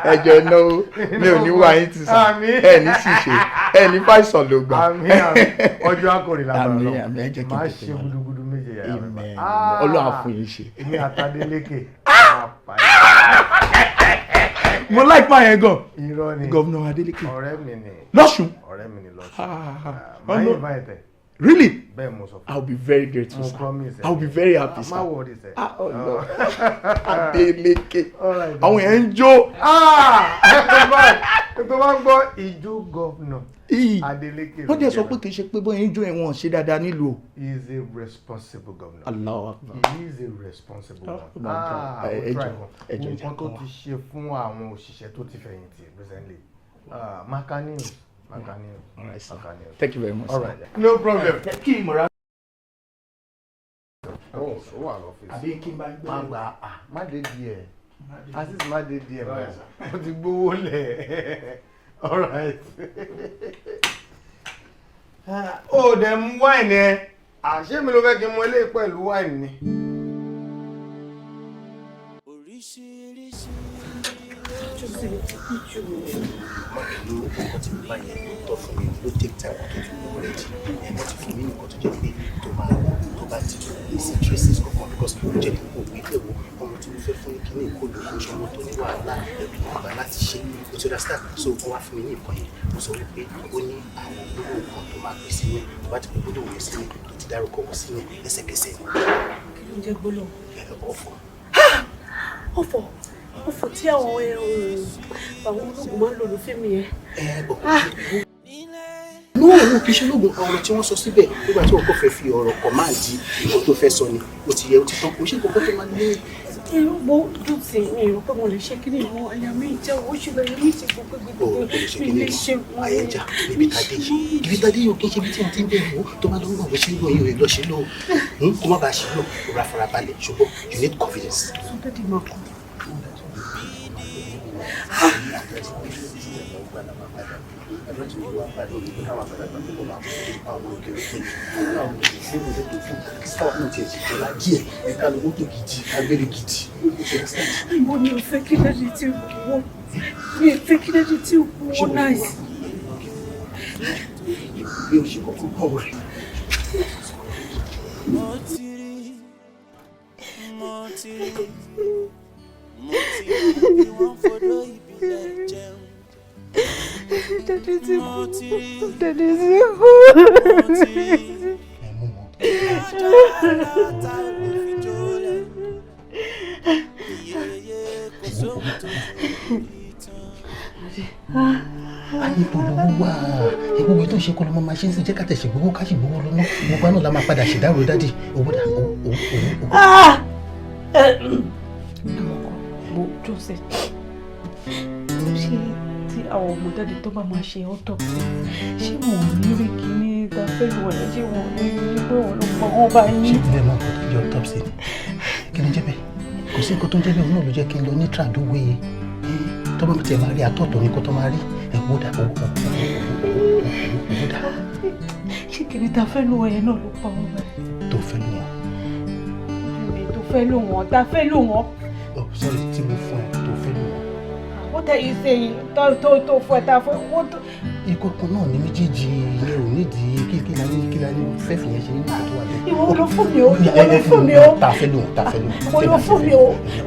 Ẹjọ́ ìnáwó. Mi ò ní wá yín ti sá. Ẹ ní sì ṣe. Ẹ ní fàìsàn ló gbà. Àmín. Ọjọ́ àkòrè làbàrà lọ. Àmín ẹ jẹ́ kí n máa ṣe gudugudu méje yàrá mi. Ọlọ́run á fún yín ṣe. Èmi àtàdélékè. Mo like máa yẹn gan. Irọ́ ni. Gọ́vnà Adélékè. Ọ̀rẹ́ mi ni. Lọ́ṣùn. Ọ̀rẹ́ mi ni Lọ́ṣùn. Máa yín báyìí tẹ̀. Really? Bẹ́ẹ̀ mo sọ fún. I'll be very grateful, sir. Promise. I'll be very happy, sir. Má worry, sir. Adélékè. Àwọn yẹn ń jó. Tó bá gbọ́ ìjó gọ́vnà. Adélékè. Wọ́n dẹ̀ sọ pé kì í ṣe pé bóyá ń jó ẹ̀wọ̀n ṣe dáadáa nílùú. He is a responsible governor. Allah. He is a responsible governor. Nǹkan tó ti ṣe fún àwọn òṣìṣẹ́ tó ti fẹ̀yìntì recently. Makanius. All right, sir. Thank you very much. All right. No problem. Kí ìmọ̀ra. Ó wà lọ́fíìsì. Àbí kí n bá gbé. Má gbà má dé díẹ̀. Azeez má dé díẹ̀ báyìí. Mo ti gbówó lẹ̀. All right. Ó dẹ̀ mú wáìnì ẹ. Àṣé mi ló fẹ́ kí n mú eléyìí pẹ̀lú wáìnì ni. Oríṣiríṣi nǹkan tí mo bá yẹn ló tọ́ fún mi ló take time tó fi mú rẹ̀ jì ẹ̀ mo ti fún mi nǹkan tó jẹ́ pé tó máa wọ tó bá ti tó ní sí traces kankan because ó jẹ́ pé kò gbé lè wo ọmọ tí mo fẹ́ fún ní kíní ìkóló kó ṣe ọmọ tó ní wàhálà ẹ̀rù nígbà láti ṣe o ti understand so wọ́n wá fún mi ní nǹkan yẹn mo sọ wípé ó ní àwọn olówó kan tó máa pè sínú tó bá ti pè gbólóhùn yẹn sínú tó ti dárúkọ wọn sínú lẹ́sẹ̀kẹsẹ̀ ni. Kí ló ń jẹ́ gbólóhùn? Ọ̀fọ̀. Ọ̀fọ̀ tí àwọn ológun máa ń lò ló fíìmù yẹn. No, kì í ṣe ológun ọ̀rọ̀ tí wọ́n sọ síbẹ̀ nígbà tí wọ́n kò fẹ́ fi ọ̀rọ̀ kọ̀ máa di nǹkan tó fẹ́ sọ ni ó ti yẹ ó ti tán kò ṣe kókó tó máa ní. Mo dùn sí mi rò pé mo lè ṣe kí ni ìwọ̀n àyà mi jẹ́ owó ṣùgbọ́n ẹ̀yà mi ti gbogbo mi lè ṣe wọ́n. Ayẹja níbi tàdé yìí ò kí n ṣe bí tí mo ti ń bẹ̀rù tó bá lọ́wọ́ bó ṣe ń lọ yìí lọ ṣe lọ kó má bàa ṣe lọ kó ra farabalẹ̀ ṣùgbọ́n you need confidence. gbà náà máa padà ẹ̀rọ tí mo wá padà òní pé káwọn àgbàlagbà tó kọ́ máa kó àwọn òkèrè tó káwọn òkèrè sí ìwé tó fún kí sáwọn náà tiẹ̀ ti jọra díẹ̀ ẹ̀ka lówó tó gidi agbẹ́rẹ́ gidi. Mo ní o fẹ́ kí lẹ́ni tí wọ́n mi ò fẹ́ kí lẹ́ni tí wọ́n náìsì. Bí o ṣe kọ́kọ́ bọ̀ wẹ̀. Mo ti rí bí wọ́n fọdọ́ ìbílẹ̀ jẹun. Dàdí ti kú. Dàdí ti kú. Ayé polówó wà ìwúwo tó ṣe kọ́ lọ́mọ máa ṣe ń sìn jẹ́ ká tẹ̀sí gbowó ká sì gbowó lọ́nà gbogbo àná la máa padà ṣèdárò dádì owó dà owó. Mo Joseph ṣé tí àwọn ọmọ dáadé tó bá máa ṣe autopsy ṣé wọn ò ní rí kíní ta fẹ́ lù wọ̀nyẹn ṣé wọn ò ní rí pé wọn ló pa wọn bá yín. Ṣé ilé náà kò tó jẹ́ autopsy ni kí ni jẹ́ bẹ́ẹ̀ kò sí nǹkan tó ń jẹ́ bẹ́ẹ̀ òun náà ló jẹ́ kí n lọ ní tràdúwé tó bá tiẹ̀ máa rí àtọ̀tọ̀ ní kó tó máa rí owó dà owó dà. Ṣé kíní ta fẹ́ lù wọ̀nyẹn náà ló pa wọn bá yín. Tó fẹ́ lù wọ́n. Tó fẹ́ lù wọ́n ta fẹ́ lù wọ́n. Oh, sorry, tí mo fún ẹ tó fẹ́ lù wọ́n. What are you saying? Tó fún ẹ ta fún what? Ìkọ̀kọ̀ náà ní méjèèjì yẹn ò nídìí kí la ní fẹ́ fìyẹn ṣe nínú ìtọ́jú wa bẹ́ẹ̀. Ìwọ ló fún mi o, ìwọ ló fún mi o. Ta fẹ́ lù wọ́n. Ìwọ ló fún mi o,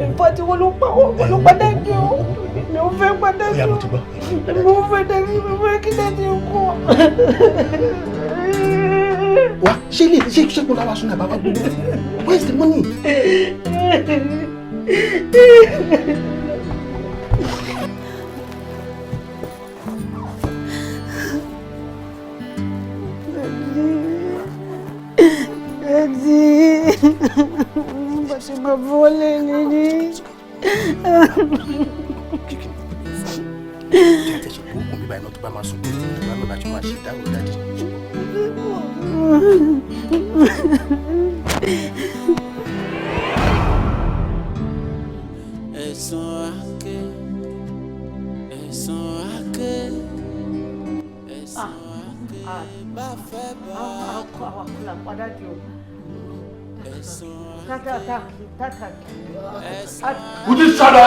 nǹkan tí wọ́n ló pa o, wọ́n ló padà jù o. Mi ò fẹ́ padà jù o. Ìyá mo ti gbọ́. Mo fẹ́ dẹ́bi mi fẹ́ kí dẹ́bi kú. Wá ṣé kò láwa sún àbáwá gbogbo? Where's the money? Bàtí máa bọ́lé nìyí. Jẹ́ àtẹ̀sọ̀ pé òkun bíbá iná tó bá máa sùn tó bá máa bá ṣe máa ṣe ìdáhùn dájú. Ẹ̀san àké. Bá fẹ́ bá àwọn àkùnà padà jù o. Would you shut up?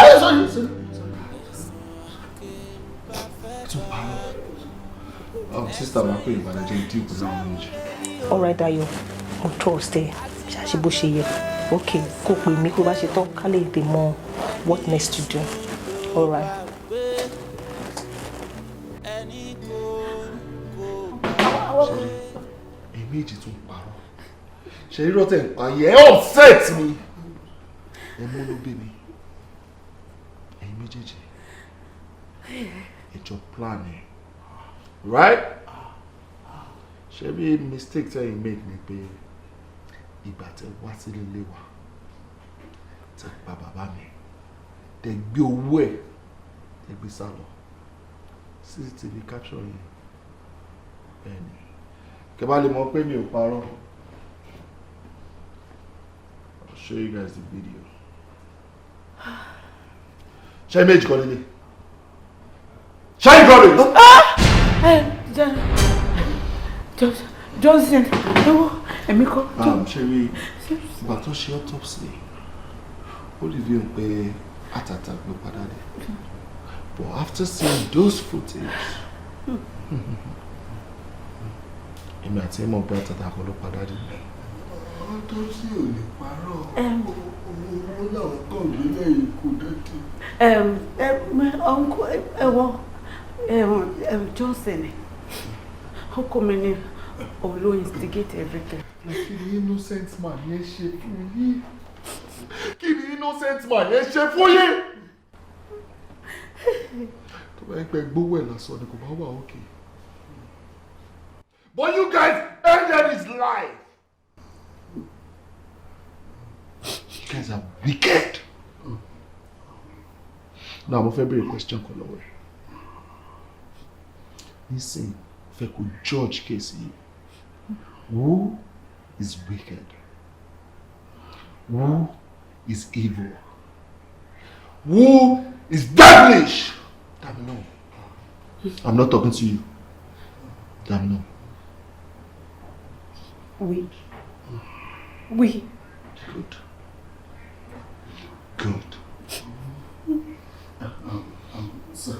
Sister, I'm going to deal with that. All right, Dayo. On Thursday, ṣe bó ṣe yẹ. Okay, kó pè mí kó bá ṣe tán ká lè tè mọ what next to do. All right. Méjì tún parọ́. Ṣé irọ́ tẹ̀ ń pa yẹ upset mi. Ẹ mú ló bí mi. Ẹ̀yin méjèèjì. It's your plan ẹ̀. Right? Ṣé bí mistake tẹ́ you make ni pé ìgbà tẹ́ wá sílé ilé wa tẹ́ pa bàbá mi tẹ́ gbé owó ẹ̀ tẹ́ gbé sá lọ. CCTV capture yẹn. Bẹ́ẹ̀ni. Kẹ́ bá lè mọ̀ pé mi ò parọ́. I'll show you guys the video. Ṣé méjì kọ́ nílé? Ṣé ìkọ́lé? Johnson, èmi kọ́. Ṣé rí ìgbà tó ṣe autopsy ó lè fi hàn pé àtàtà ló padà dé. But after seeing those footage, èmi àti ẹ̀mọ́ bí àtàtà kan ló padà dé. Autopsy ò lè parọ́ owó làwọn kàn gbé lẹ́yìn ikú dẹ́kì. Johnson ọkọ mi ni olo instigate everything. Kí ni innocent man yẹn ṣe fún yín? Kí ni innocent man yẹn ṣe fún yín? Tó bá ń pẹ́ gbówó ẹ̀ lásán ni kò bá wà ókè. But you guys ended his life. You guys are wicked. Now mo fẹ́ béèrè question kan lọ́wọ́ ẹ̀. Nísìnyí fẹ́ kó judge case yìí. Who is wicked? Who is evil? Who is devilish? Let me know. I'm not talking to you. Damn no. Oui. Good. Good. Sir,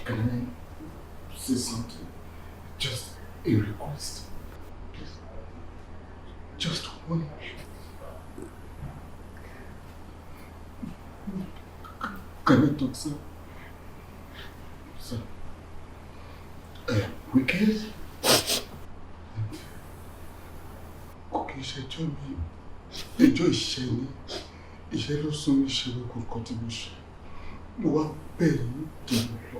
can I say something? Just a request. Please. Just one. Can I talk, sir? Sir. Wicked? Okay, ṣẹjọ́ mi. Ẹjọ́ ìṣẹ́ ni. Ìṣẹ́ ló sún mi ṣe gbogbo nǹkan tí mo ṣe. Mo wá bẹ̀rẹ̀ dènà lọ.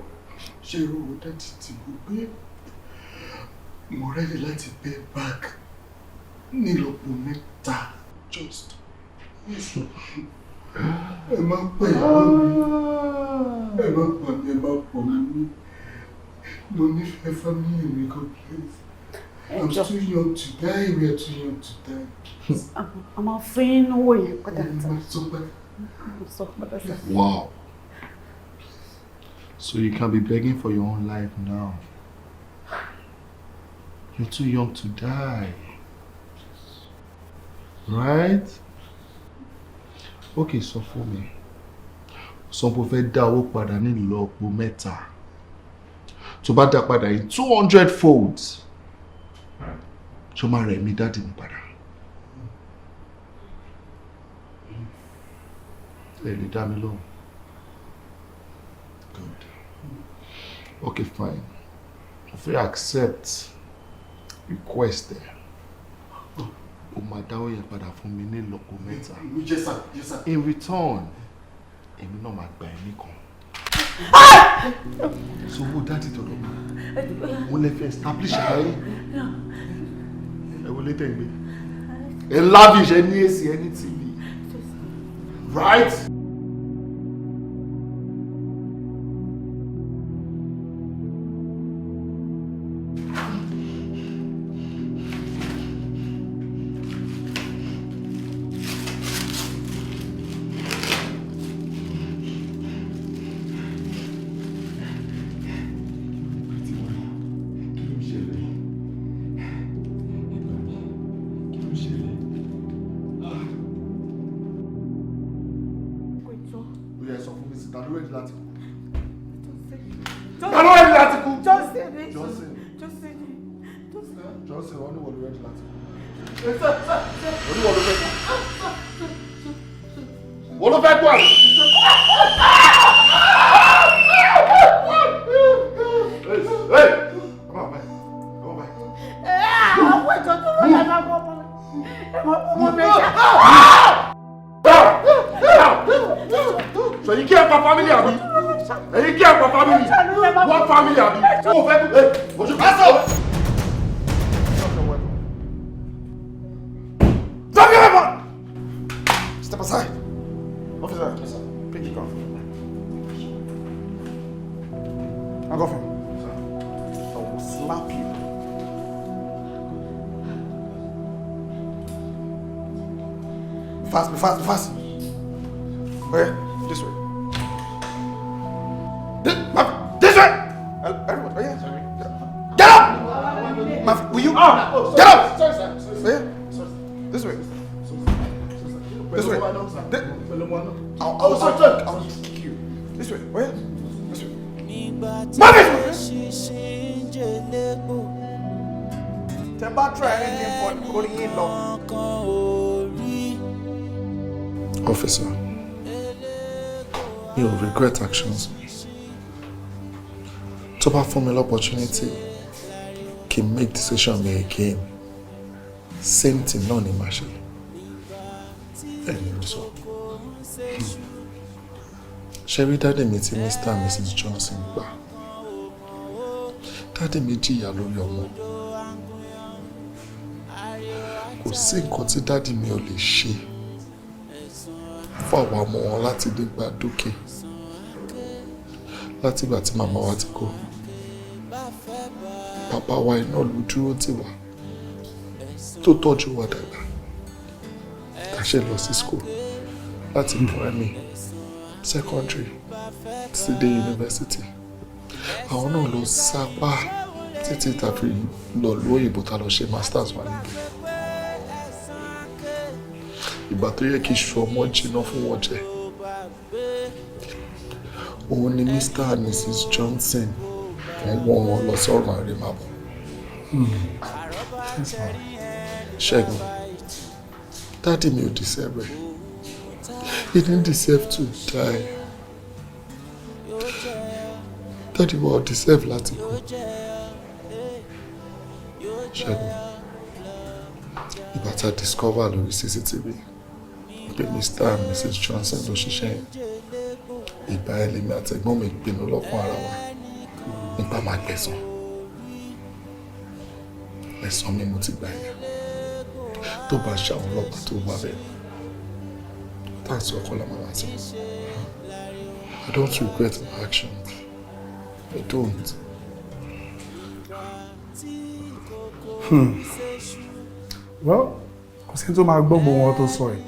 Ṣé owó dájú tí mo gbé? Mo rẹ́dí láti pay back nílọ́po mẹ́ta just. Ẹ má pẹ̀ ìyàwó mi. Ẹ má pa mi, ẹ má pọ̀ mi. Mo nífẹ̀ẹ́ family mi kan, please. I'm too young to die. We are too young to die. I'm afraid no way. Wow. So you can't be begging for your own life now. You're too young to die. Right? Okay, so for me. Some people fẹ́ dá owó padà ní ìlọ́po mẹ́ta. Tó bá dá padà in 200 folds. So máa rẹ̀ mí dáàdì mi padà. Ẹ lè dá mi lóhùn. Good. Okay, fine. If you accept request there, o máa dáwọ́ yẹn padà fún mi ní ìlọ́po mẹ́ta. Yes, sir. Yes, sir. In return, èmi náà máa gba ẹ̀mí kan. So owó dáàdì tọ̀dọ̀ mi. Mo lè fi establish ayé. Ẹ wọlé tẹ̀ ń gbé. Ẹ lavish ẹ ní AC ẹ ní TV. Right? So you care for family, Abi? You care for family? What family, Abi? Oh, hey, what you pass out? Drop your weapon! Step aside. Officer, pick your gun. I'll go for him. I will slap you. Fast, be fast, be fast. Okay, this way. This way! Everyone, oh yeah. Get up! Will you? Get up! Sorry, sir. Yeah. This way. This way. I'll kick you. This way. Oh yeah. This way. Move it! Try anything for putting in law. Officer, you regret actions. To perform an opportunity, can make decision me again. Same thing, no need Marshall. Anyway, so. Sherry, daddy meeting Mr. and Mrs. Johnson. Daddy me jìyà lórí ọmọ. Kò sí nǹkan tí daddy mi ò lè ṣe. Fún àwọn ọmọ wọn láti dé gba dókè. Láti ìgbà tí màmá wa ti kú. Bàbá wa iná ló dúró tì wá. Tó tọ́jú wa dàgbà. Tá ṣe lọ sí school. Láti primary, secondary, sí dé university. àwọn náà ló sápá títí tàbí lọ lóyìnbó tá lọ ṣe masters wà níbi. Ìgbà tó yẹ kí iṣu ọmọ jiná fún wọn jẹ, òun ni Mr. and Mrs. Johnson wọ́n wọn lọ sọ́run àrèmábọ̀. Ṣẹ́gun, daddy mi ò deserve it. He didn't deserve to die. Daddy wa ò deserve láti kú. Ṣẹ́gun, ìgbà tá a discover lórí CCTV pé Mr. and Mrs. Johnson ló ṣiṣẹ́ yẹn, ìgbà ẹ̀ lèmi àtẹ̀gbọ́n mi pinnu lọ́kàn ara wa nípa máa gbẹ̀san. Ẹ̀san mi mo ti gbà yẹn. Tó bá ṣe àwọn ọlọ́pàá tó wà bẹ́ẹ̀, that's what I'm saying. I don't regret my actions. I don't. Well, kò sí tó máa gbọ́ gbogbo wọn tó sọ ẹ̀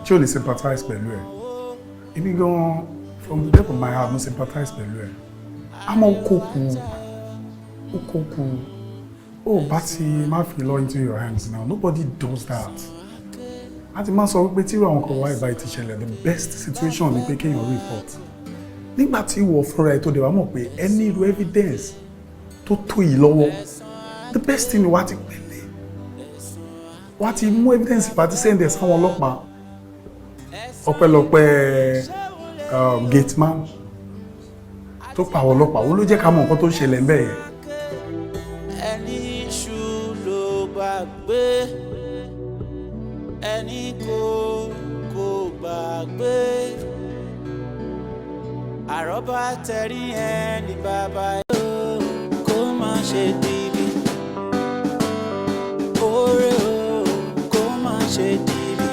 tí ò lè sympathize pẹ̀lú ẹ̀. Èmi gan-an from the depth of my heart mo sympathize pẹ̀lú ẹ̀. Àmọ́ ó kókù. Oh, but má fi law into your hands now. Nobody does that. A ti máa sọ wípé tí àwọn kan wá ìbá ti ṣẹlẹ̀, the best situation ni pé kéèyàn report. Nígbà tí ìwọ fúnra ẹ̀ tó dẹ̀ wá mọ̀ pé any evidence tó tó yìí lọ́wọ́, the best thing ni wá ti pẹ̀lẹ́. Wá ti mú evidence bá ti send ẹ̀ sáwọn ọlọ́pàá. Ọpẹ́lọpẹ́ gateman tó pa àwọn ọlọ́pàá, ó ló jẹ́ ká mọ̀ nǹkan tó ń ṣẹlẹ̀ ń bẹ̀ yẹn. Ẹni kò gbàgbé àrọ́bá tẹ̀rí ẹni bàbá yóò kó má ṣe dìbì oore o kó má ṣe dìbì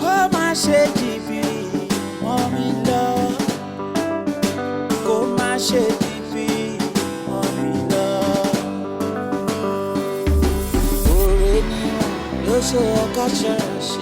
kó má ṣe dìbì mọ́ mi lọ kó má ṣe dìbì mọ́ mi lọ. Oore ni yóò ṣe ọ̀ká ṣe ṣe.